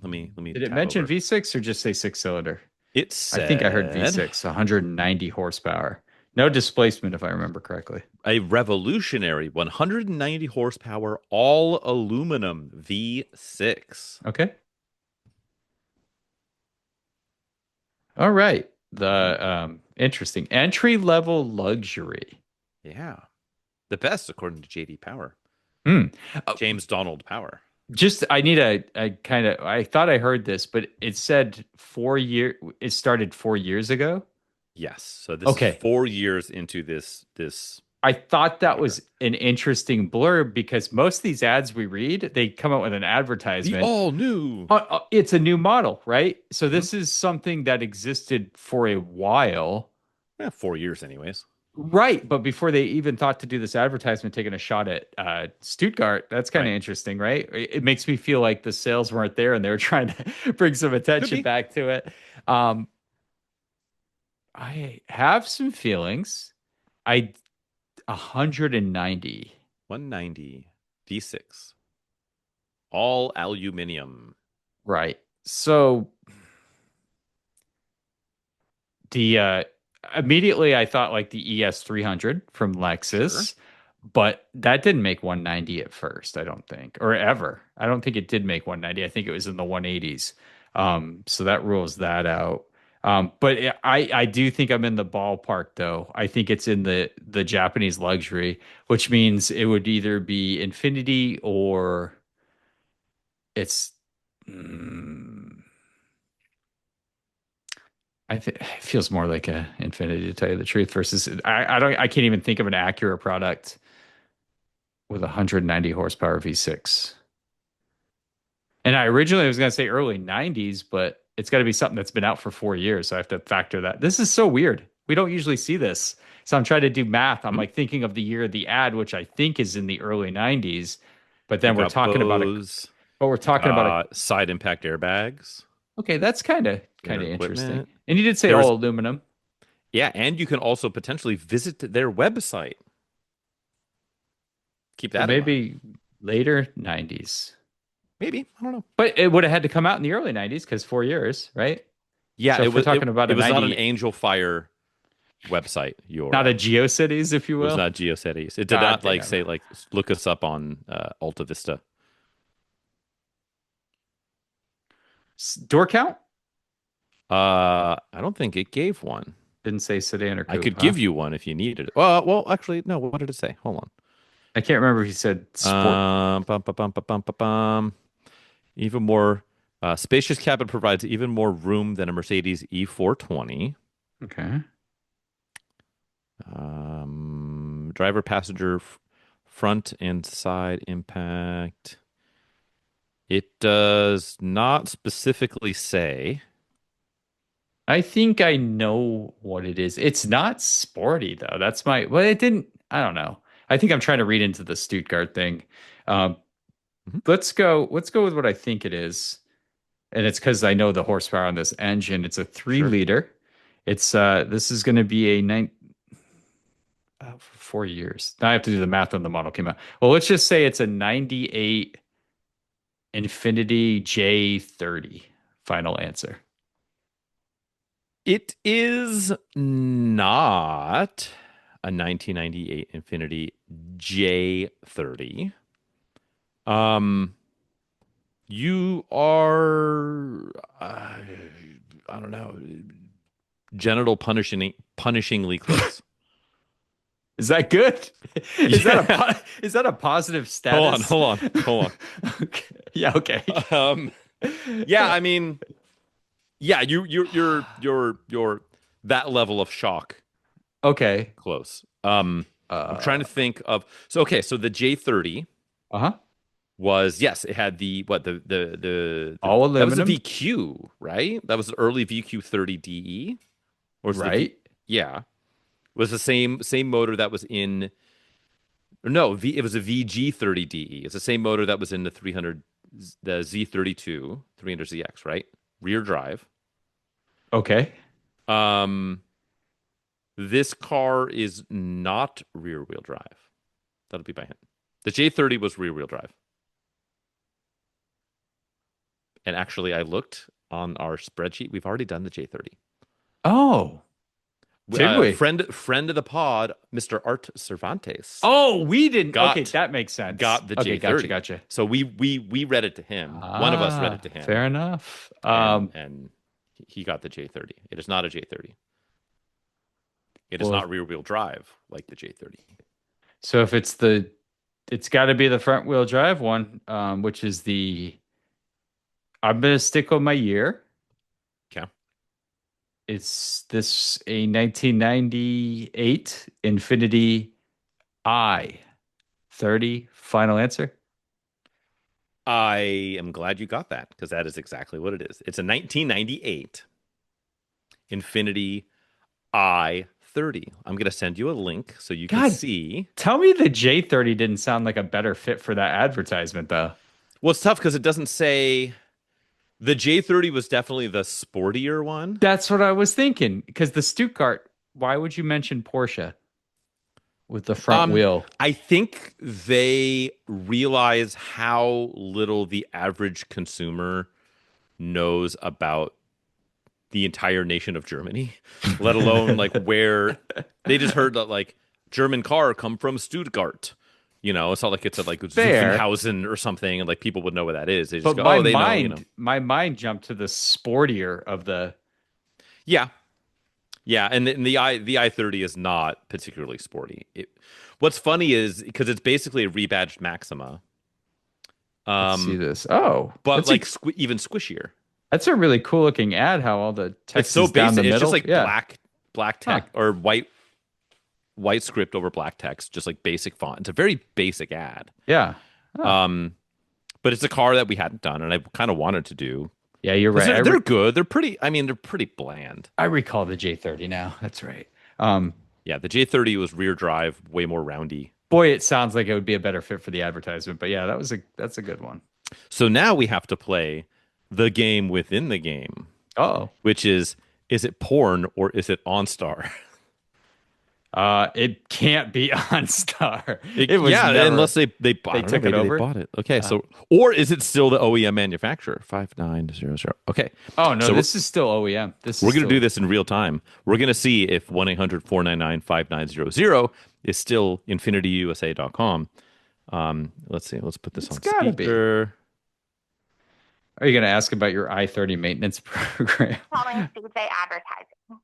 me did it tab mention over. V6 or just say 6-cylinder? It I said think I heard V6, 190 horsepower. No displacement, if I remember correctly. a revolutionary 190 horsepower all aluminum V6. Okay. All right. The interesting entry level luxury. Yeah. The best according to JD Power. Hmm. Uh, James Donald Power. just I need a kind of I thought I heard this, but it said 4 year. It started 4 years ago. Yes. So this is Okay. 4 years into this I thought that monitor. was an interesting blurb because most of these ads we read, they come out with an The advertisement. all new. It's a new model, right? So Mhm. this is something that existed for a while. Yeah, 4 years anyways. Right, but before they even thought to do this advertisement, taking a shot at Stuttgart, that's kind of Right. interesting, right? It makes me feel like the sales weren't there and they were trying to bring some Could attention be. back to it. Um, I have some feelings. I 190. 190 V6. All aluminum. Right. So the immediately I thought like the ES 300 from Sure. Lexus, but that didn't make 190 at first, I don't think, or ever. I don't think it did make 190. I think it was in the 180s. So that rules that out. But I do think I'm in the ballpark though. I think it's in the Japanese luxury, which means it would either be Infinity or it's mm, I think it feels more like a Infinity to tell you the truth versus I can't even think of an Acura product with 190 horsepower V6. And I originally was going to say early 90s, but it's got to be something that's been out for 4 years. So I have to factor that. This is so weird. We don't usually see this. So I'm trying to do math. I'm Mhm. like thinking of the year of the ad, which I think is in the early 90s. But You then got Bose. we're You talking about a, got side impact airbags. okay, that's kind Inner of interesting. equipment. And you did say There's all aluminum. Yeah, and you can also potentially visit their website. Keep So that in mind. maybe later 90s. Maybe. I don't know. But it would have had to come out in the early 90s because 4 years, right? Yeah, So it if we're was it, talking about it a was not an 90, Angel Fire website not a URL. GeoCities, if you It was will. not GeoCities. It did God not like say damn. like look us up on Alta Vista. Door count? I don't think it gave one. Didn't say sedan or I coupe, could huh? give you one if you needed it. Well, actually, no. What did it say? Hold I can't remember if he said sport. on. Bum, bum, bum, bum, bum, bum, bum. Even more spacious cabin provides even more room than a Mercedes E420. Okay. Driver passenger front and side impact. It does not specifically say. I think I know what it is. It's not sporty though. Well, it didn't, I don't know. I think I'm trying to read into the Stuttgart thing. Um, Mhm. let's go with what I think it is. And it's because I know the horsepower on this engine. It's a three Sure. liter. This is going to be a for 4 years. Now I have to do the math when the model came out. Well, let's just say it's a 98 Infinity J30. Final answer. It is not a 1998 Infinity J30. Um, you are, I don't know, punishingly close. Is that good? Yeah. Is that a positive Hold on, status? hold on. Okay. Yeah, okay. Um, yeah, I mean, yeah, you're that level of shock Okay. close. I'm trying Uh to think of so the J30 uh-huh. was yes, it had the All that was a aluminum, VQ, right? That was the early VQ 30 DE, or was the V right? yeah, was the same motor that was in no, it was a VG 30 DE. It's the same motor that was in the 300 the Z32 300ZX, right? Rear drive. Okay. Um this car is not rear wheel drive. That'll be by him. The J30 was rear wheel drive. And actually, I looked on our spreadsheet. We've already done the J30. Oh, did we? Friend of the pod, Mr. Art Cervantes, Oh, we didn't. Okay, got that makes sense. got the Okay, J30. gotcha. So we read it to him. One of us read it to him, Fair enough. and he got the J30. It is not a J30. It is Well, not rear wheel drive like the J30. so if it's got to be the front wheel drive one, which is I'm gonna stick with my year. Okay. It's this a 1998 Infinity i30. Final answer. I am glad you got that because that is exactly what it is. It's a 1998 Infinity i30. I'm going to send you a link so you can God, see. tell me the J30 didn't sound like a better fit for that advertisement, though. Well, it's tough because it doesn't say the J30 was definitely the sportier one. That's what I was thinking. Because the Stuttgart, why would you mention Porsche with the front wheel? I think they realize how little the average consumer knows about the entire nation of Germany, let alone like where they just heard that like German car come from Stuttgart. It's not like it's at like Fair. Zuffenhausen or something, and like people would know what that is. They just But go, my oh, they mind, know. my mind jumped to the sportier of the. Yeah, yeah, and the i30 is not particularly sporty. What's funny is because it's basically a rebadged Maxima, Let's see this. Oh, but like even squishier. that's a really cool looking ad. How all the text It's so is down the basic. It's middle. just like Yeah. black text or white script over black text, just like basic font. It's a very basic ad. Yeah. But it's a car that we hadn't done, and I kind of wanted to do. Yeah, you're right. They're good. They're pretty. I mean, they're pretty bland. I recall the J30 now. That's right. Yeah, the J30 was rear drive, way more roundy. Boy, it sounds like it would be a better fit for the advertisement. But yeah, that's a good one. So now we have to play the game within the game, Oh, which is it porn or is it OnStar? it can't be OnStar. It was yeah, never, unless they they took it over. They bought it. Okay, so or is it still the OEM manufacturer? 5900. Okay. Oh no, so this is still OEM. We're going to do this in real time. We're going to see if 1-800-499-5900 is still infinityyusa.com. Let's see. Let's put this on speaker. Are you going to ask about your i30 maintenance program? Calling CJ Advertising.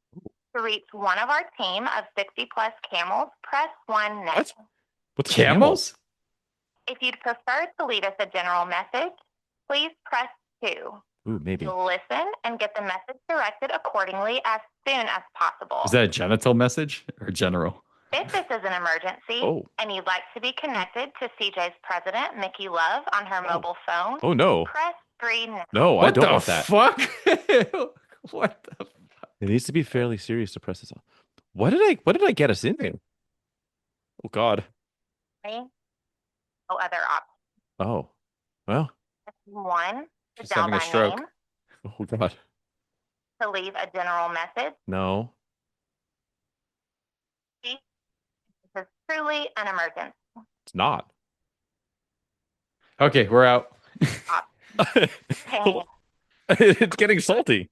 To reach one of our team of 60 plus camels, press 1 now. What's Camels? If you'd prefer to leave us a general message, please press 2. Ooh, maybe. Listen and get the message directed accordingly as soon as possible. Is that a genital message or general? If this is an emergency and you'd like to be connected to CJ's president, Mickey Love, on her mobile phone, oh no, press 3 now. No, I don't want that. Fuck? What the fuck? It needs to be fairly serious to press this on. What did I get us into? Oh God. No other option. Oh. Well. Press 1 to She's dial having a by stroke. name, Oh God. to leave a general message. No. This is truly an emergency. It's not. Okay, we're out. It's getting salty.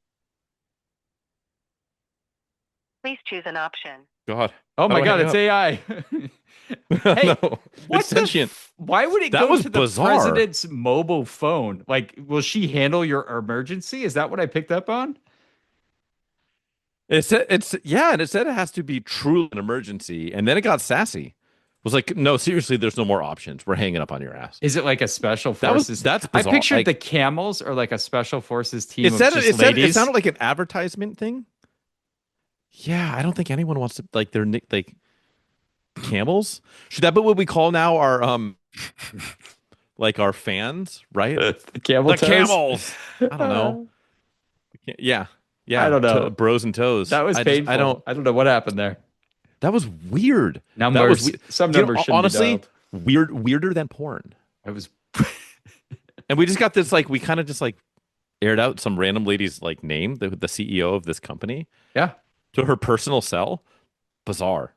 Please choose an option. God. Oh my God, hang it's up. AI. Hey, No, what it's the sentient. why would it That go was to the bizarre. president's mobile phone? Like, will she handle your emergency? Is that what I picked up on? And it said it has to be truly an emergency, and then it got sassy. It was like, no, seriously, there's no more options. We're hanging up on your ass. Is it like a special forces? That's I bizarre. pictured Like, the camels or like a special forces team it of said just it ladies. sounded like an advertisement thing. Yeah, I don't think anyone wants to like their like camels. Should that be what we call now our like our fans, right? the camel The toes? camels. I don't know. Yeah. I don't know. Bros and toes. That was painful. I don't know what happened there. That was weird. Numbers. Some numbers shouldn't honestly be dialed. weirder than porn. It was. And we just got this like we kind of just like aired out some random lady's like name, the CEO of this company, Yeah. to her personal cell. Bizarre.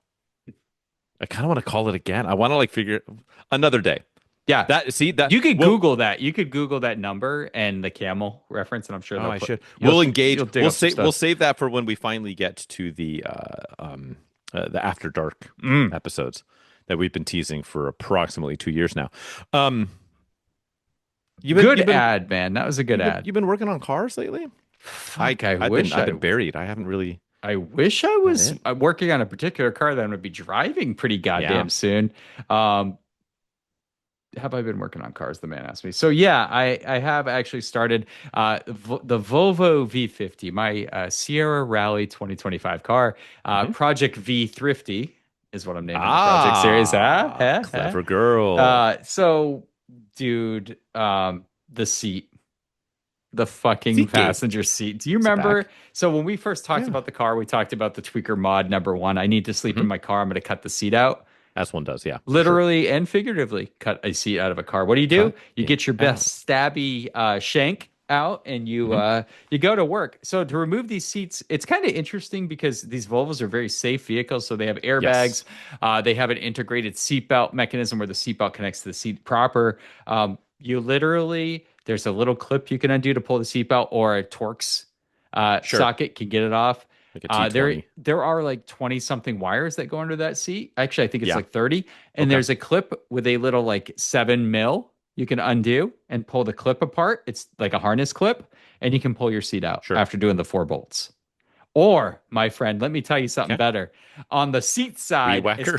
I kind of want to call it again. I want to like figure another day. Yeah. That You could Google that. You could Google that number and the camel reference, and I'm sure. I should. You'll We'll engage. you'll dig We'll up some save. We'll stuff. save that for when we finally get to the After Dark episodes that we've been teasing for approximately 2 years now. Good ad, man. That was a good ad. You've been working on cars lately? Fuck, I I've wish been buried. I haven't really. I wish I That was it? working on a particular car that I'm going to be driving pretty Yeah. goddamn soon. Um, have I been working on cars? The man asked me. So yeah, I have actually started the Volvo V50, my Sierra Rally 2025 car. Hmm. Project V Thrifty is what I'm naming the project series. Ah, clever girl. So, dude, the seat, the fucking Seatgate. passenger seat. Do you Sit remember? back. So when we first talked Yeah. about the car, we talked about the tweaker mod #1. I need to sleep in Hmm. my car. I'm going to cut the seat out. As one does. Yeah, for sure. Literally and figuratively cut a seat out of a car. What do? Cut You it get your out. best stabby shank out and Hmm. you go to work. So to remove these seats, it's kind of interesting because these Volvos are very safe vehicles. So they have Yes. airbags. They have an integrated seatbelt mechanism where the seatbelt connects to the seat proper. You literally there's a little clip you can undo to pull the seatbelt or a Torx Sure. socket can get it off. Like a There T20. there are like 20 something wires that go under that seat. Actually, I think it's Yeah. like 30. And Okay. there's a clip with a little like 7 mil you can undo and pull the clip apart. It's like a harness clip, and you can pull your seat out Sure. after doing the 4 bolts. Or, my friend, let me tell you something Okay. better. On the seat Weed side, whacker.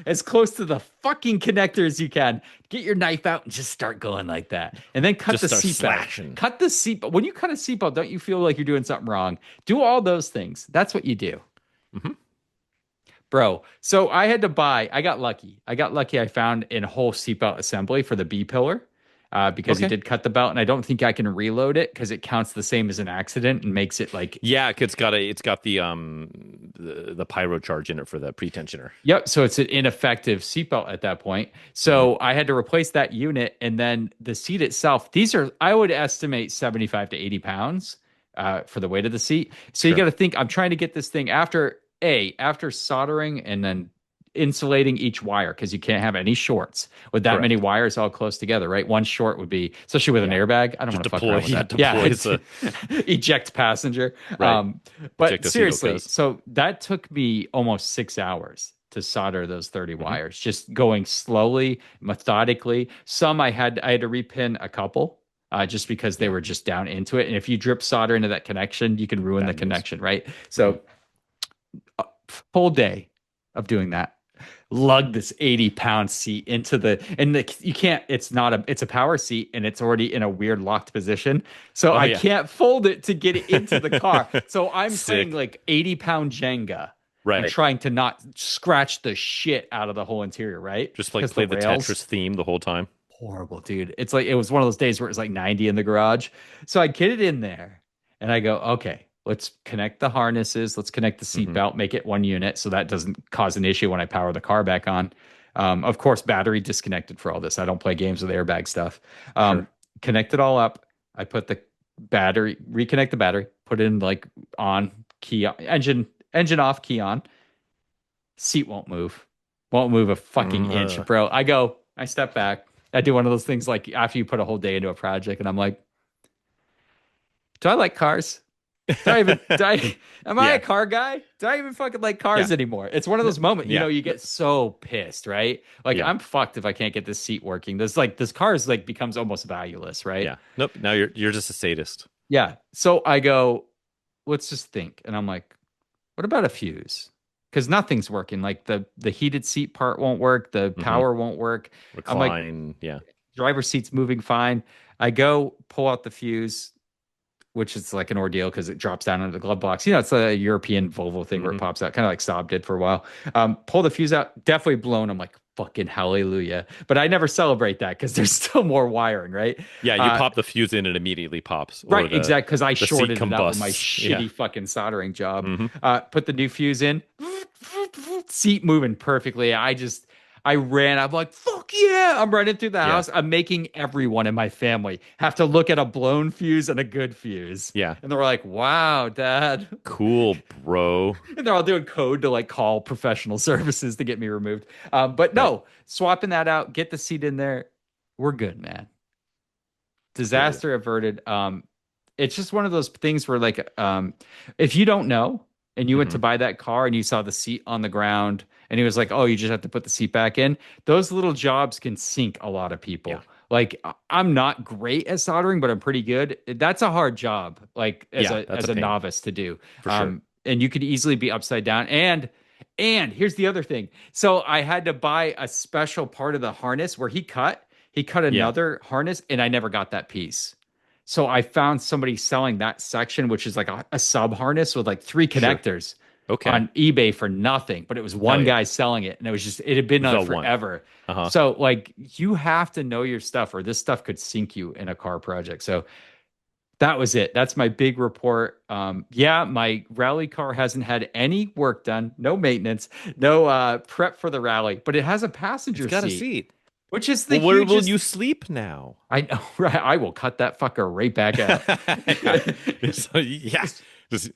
as close to the fucking connector as you can. Get your knife out and just start going like that. And then cut Just the start seatbelt. slashing. Cut the seatbelt. When you cut a seatbelt, don't you feel like you're doing something wrong? Do all those things. That's what you do. Hmm. Bro, so I got lucky. I found a whole seatbelt assembly for the B pillar because he Okay. did cut the belt, and I don't think I can reload it because it counts the same as an accident and makes it like, Yeah, it's got the pyro charge in it for the pretensioner. yep. So it's an ineffective seatbelt at that point. Hmm. So I had to replace that unit, and then the seat itself. I would estimate 75 to 80 pounds for the weight of the seat. So you Sure. got to think. I'm trying to get this thing after soldering and then insulating each wire because you can't have any shorts with that many Correct. wires all close together, right? One short would be, especially with an Yeah. airbag. I don't Just want to fuck deploy- around with yeah, that. deploy it's the- eject passenger. Right. But Ejectocito seriously, cuz. so that took me almost 6 hours to solder those 30 Hmm. wires, just going slowly, methodically. Some I had to repin a couple. Just because they Yeah. were just down into it. And if you drip solder into that connection, you can ruin Bad the news. connection, right? So full day of doing that, lug this 80-pound seat into you can't, it's a power seat and it's already in a weird locked position, so Oh, I yeah. can't fold it to get it into the car. So I'm Sick. playing like 80-pound Jenga and Right. trying to not scratch the shit out of the whole interior, right? Just like 'Cause play the rails, Tetris theme the whole time. horrible, dude. It's like it was one of those days where it was like 90 in the garage. So I get it in there and I go, okay, let's connect the harnesses, let's connect the Hmm. seatbelt, make it one unit so that doesn't cause an issue when I power the car back on. Of course, battery disconnected for all this. I don't play games with airbag stuff. Sure. Connect it all up. I put the battery, reconnect the battery, put it in like on, key on, engine off, key on. Seat won't move. Won't move a fucking inch, bro. I step back. I do one of those things like after you put a whole day into a project, and I'm like, do I like cars? Am I Yeah. a car guy? Do I even fucking like cars Yeah. anymore? It's one of those moments, Yeah. you get so pissed, right? Like Yeah. I'm fucked if I can't get this seat working. This car is like becomes almost valueless, right? Yeah. Nope. Now you're just a sadist. Yeah. So I go, let's just think. And I'm like, what about a fuse? Because nothing's working. Like the heated seat part won't work. The power won't work. I'm like, Recline. Yeah. driver's seat's moving fine. I go pull out the fuse, which is like an ordeal because it drops down into the glove box. It's a European Volvo thing where it pops out, kind of like Saab did for a while. Pull the fuse out, definitely blown. I'm like, fucking hallelujah. But I never celebrate that because there's still more wiring, right? Yeah. You pop the fuse in, it immediately pops. Right, exactly. Because I the seat shorted it out with my combusts. shitty Yeah. fucking soldering job. Mhm. Put the new fuse in, seat moving perfectly. I ran. I'm like, fuck yeah. I'm running through the house. I'm making everyone in my family have to look at a blown fuse and a good fuse. Yeah. And they're like, wow, dad. Cool, bro. And they're all doing code to like call professional services to get me removed. But no, swapping that out, get the seat in there. We're good, man. Disaster averted. It's just one of those things where like, if you don't know and you went to buy that car and you saw the seat on the ground and he was like, oh, you just have to put the seat back in. Those little jobs can sink a lot of people. Yeah. Like I'm not great at soldering, but I'm pretty good. That's a hard job, like as that's a a pain, novice to do. for sure. And you could easily be upside down. And here's the other thing. So I had to buy a special part of the harness where he cut. He cut Yeah. another harness, and I never got that piece. So I found somebody selling that section, which is like a sub harness with like 3 Sure. connectors Okay. on eBay for nothing, but it was one yeah. guy selling it, and it had been The on one. forever. Uh-huh. So like you have to know your stuff, or this stuff could sink you in a car project. So that was it. That's my big report. Yeah, my rally car hasn't had any work done, no maintenance, no prep for the rally, but it has a passenger It's got a seat, seat. which is the Well, where will hugest. you sleep now? I know, right? I will cut that fucker right back out. So, yeah. Just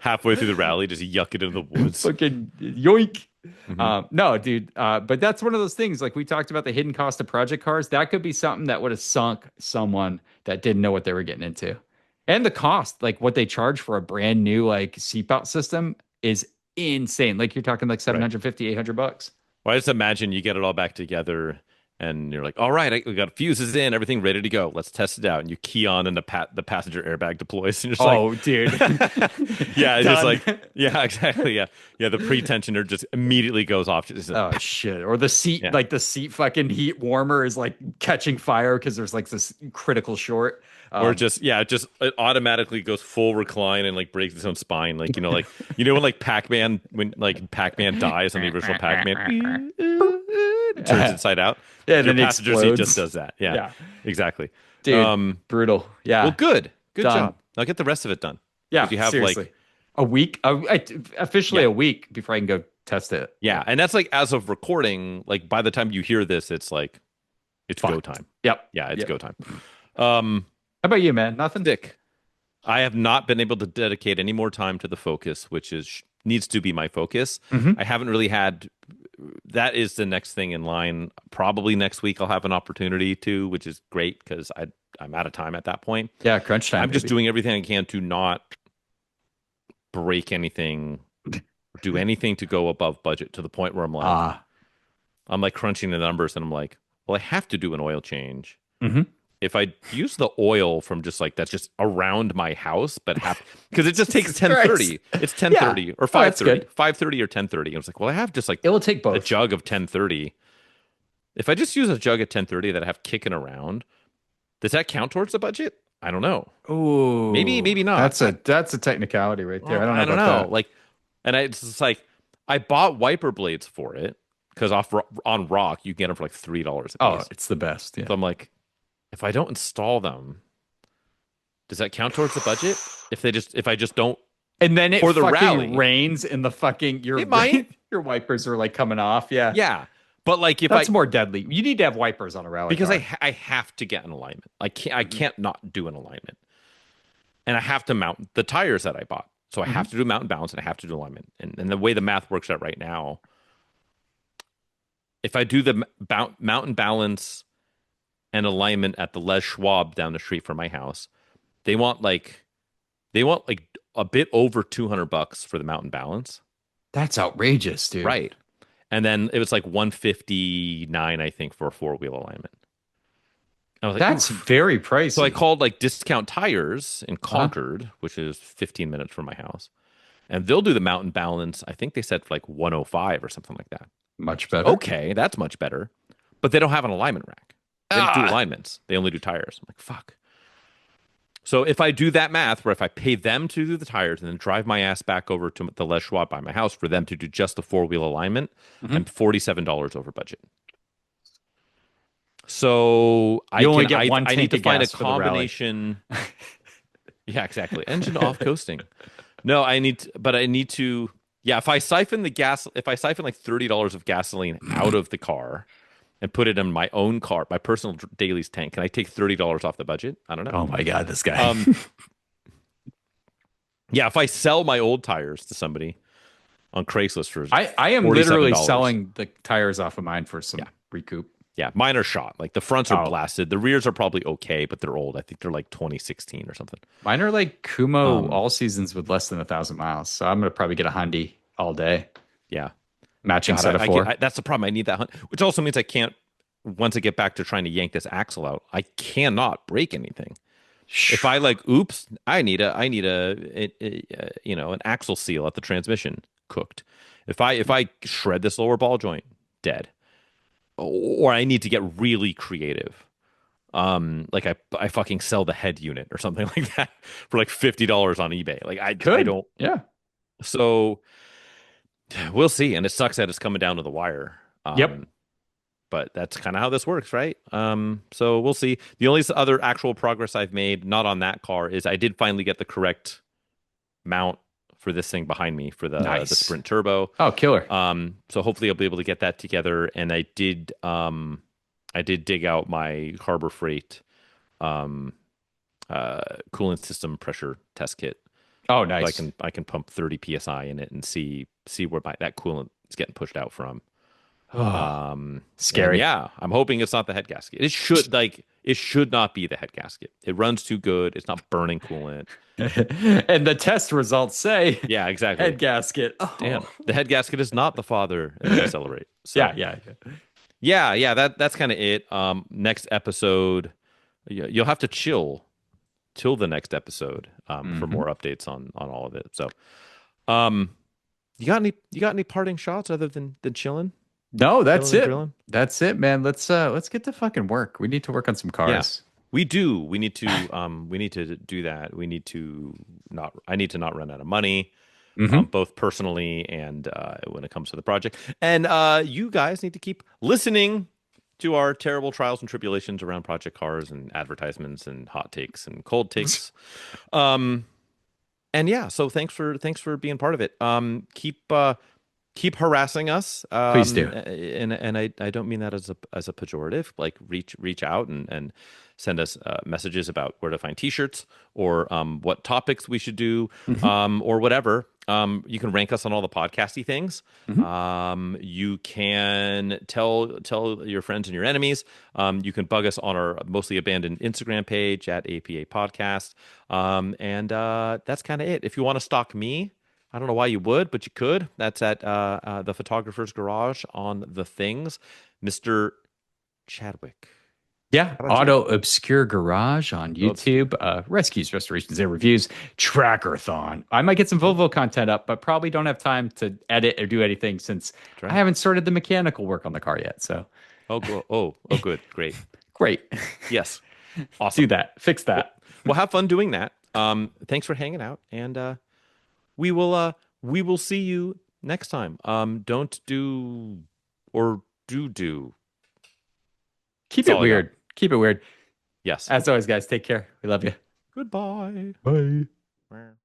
halfway through the rally, just yuck it in the woods. Fucking yoink. Mhm. No, dude. But that's one of those things. Like we talked about the hidden cost of project cars. That could be something that would have sunk someone that didn't know what they were getting into. And the cost, like what they charge for a brand new like seatbelt system, is insane. Like you're talking like 750, $800. Well, I just imagine you get it all back together and you're like, all right, we got fuses in, everything ready to go. Let's test it out. And you key on and the passenger airbag deploys. And you're just Oh, dude. yeah, it's just Done. like, yeah, exactly. Yeah. Yeah. The pre-tensioner just immediately goes off. Just, Oh shit. Or the seat, Yeah. like the seat fucking heat warmer is like catching fire because there's like this critical short. or just it automatically goes full recline and like breaks its own spine. Like, when like Pac-Man, when like Pac-Man dies on the original Pac-Man, it turns inside out. Yeah, Your then it passenger seat explodes. just does that. Yeah, Yeah. exactly. Dude, brutal. Yeah. Well, good Done. job. Now get the rest of it done. Yeah, 'Cause you have seriously. like, a week, officially Yeah. a week before I can go test it. yeah, and that's like as of recording. Like by the time you hear this, it's like it's go Fucked. time. Yep. Yeah, it's Yep. go time. How about you, man? Nothing? Dick, I have not been able to dedicate any more time to the focus, which needs to be my focus. Mhm. I haven't really had. That is the next thing in line. Probably next week I'll have an opportunity to, which is great because I'm out of time at that point. Yeah, crunch time. I'm just baby. doing everything I can to not break anything, do anything to go above budget to the point where I'm like crunching the numbers and I'm like, well, I have to do an oil change. Mhm. If I use the oil from just like that's just around my house, but because it just takes 10:30. It's 10:30 or Oh, that's 5:30, good. 5:30 or 10:30. I was like, well, I have just like It will take a both. jug of 10:30. If I just use a jug at 10:30 that I have kicking around, does that count towards the budget? I don't know. Ooh. Maybe not. That's a technicality right there. Well, I don't know about that. Like, and it's just like I bought wiper blades for it because on Rock you can get them for like $3 a Oh, piece. it's the best. Yeah. So I'm like, if I don't install them, does that count towards the budget? If I just don't, And then it for the fucking rally. rains and the fucking your It might. your wipers are like coming off. Yeah. yeah. But like if That's more deadly. You need to have wipers on a rally because car. I have to get an alignment. I can't not do an alignment, and I have to mount the tires that I bought. So I have to do mount and balance, and I have to do alignment. And the way the math works out right now, if I do the mount and balance and alignment at the Les Schwab down the street from my house, they want like a bit over $200 for the mount and balance. That's outrageous, dude. Right. And then it was like 159, I think, for a 4-wheel alignment. I was like, That's oof. very pricey. So I called like Discount Tires in Concord, which is 15 minutes from my house. And they'll do the mountain balance. I think they said for like 105 or something like that. Much better. Okay, that's much better. But they don't have an alignment rack. They don't do alignments. They only do tires. I'm like, fuck. So if I do that math where if I pay them to do the tires and then drive my ass back over to the Les Schwab by my house for them to do just the 4-wheel alignment, I'm $47 over budget. So I only get one I tank need to of find a gas for the rally. combination. Yeah, exactly. Engine off coasting. No, I need to. Yeah, if I siphon like $30 of gasoline out of the car and put it in my own car, my personal dailies tank, can I take $30 off the budget? I don't know. Oh my god, this guy. Yeah, if I sell my old tires to somebody on Craigslist for I am $47. literally selling the tires off of mine for some recoup. Yeah, mine are shot. Like the fronts are Oh. blasted. The rears are probably okay, but they're old. I think they're like 2016 or something. Mine are like Kumo all seasons with less than 1,000 miles. So I'm gonna probably get a Hyundai all day. Yeah. Matching God, set of four. that's the problem. I need that hunt, which also means I can't once I get back to trying to yank this axle out, I cannot break anything. If I like, oops, I need an axle seal at the transmission cooked. If I shred this lower ball joint, dead. Or I need to get really creative. Like I fucking sell the head unit or something like that for like $50 on eBay. Like I don't. Yeah. So we'll see. And it sucks that it's coming down to the wire. Yep. But that's kind of how this works, right? So we'll see. The only other actual progress I've made, not on that car, is I did finally get the correct mount for this thing behind me for the Sprint Turbo. Oh, killer. So hopefully I'll be able to get that together. And I did dig out my Harbor Freight coolant system pressure test kit. Oh, nice. So I can pump 30 psi in it and see where that coolant is getting pushed out from. Scary. Yeah, I'm hoping it's not the head gasket. It should not be the head gasket. It runs too good. It's not burning coolant. And the test results say, yeah, exactly. Head gasket. Oh. Damn, the head gasket is not the father. And accelerate. So, yeah. That's kind of it. Next episode, you'll have to chill till the next episode for more updates on all of it. So, you got any parting shots other than chilling? No, that's it. Drilling? That's it, man. Let's get to fucking work. We need to work on some cars. Yeah, we do. We need to do that. I need to not run out of money, both personally and when it comes to the project. And you guys need to keep listening to our terrible trials and tribulations around project cars and advertisements and hot takes and cold takes. And yeah, so thanks for being part of it. Keep harassing us. Please do. And I don't mean that as a pejorative. Like reach out and send us messages about where to find T-shirts or what topics we should do or whatever. You can rank us on all the podcasty things. You can tell your friends and your enemies. You can bug us on our mostly abandoned Instagram page at APA Podcast. And that's kind of it. If you want to stalk me, I don't know why you would, but you could. That's at the Photographer's Garage on the things, Mr. Chadwick. Yeah, Auto Obscure Garage on YouTube. Rescues, restorations, and reviews. Trackerthon. I might get some Volvo content up, but probably don't have time to edit or do anything since I haven't started the mechanical work on the car yet. So. Good, great. Yes, awesome. Do that. Fix that. We'll have fun doing that. Thanks for hanging out, and we will see you next time. Don't do or do. Keep it weird. Keep it weird. Yes. As always, guys, take care. We love you. Goodbye. Bye.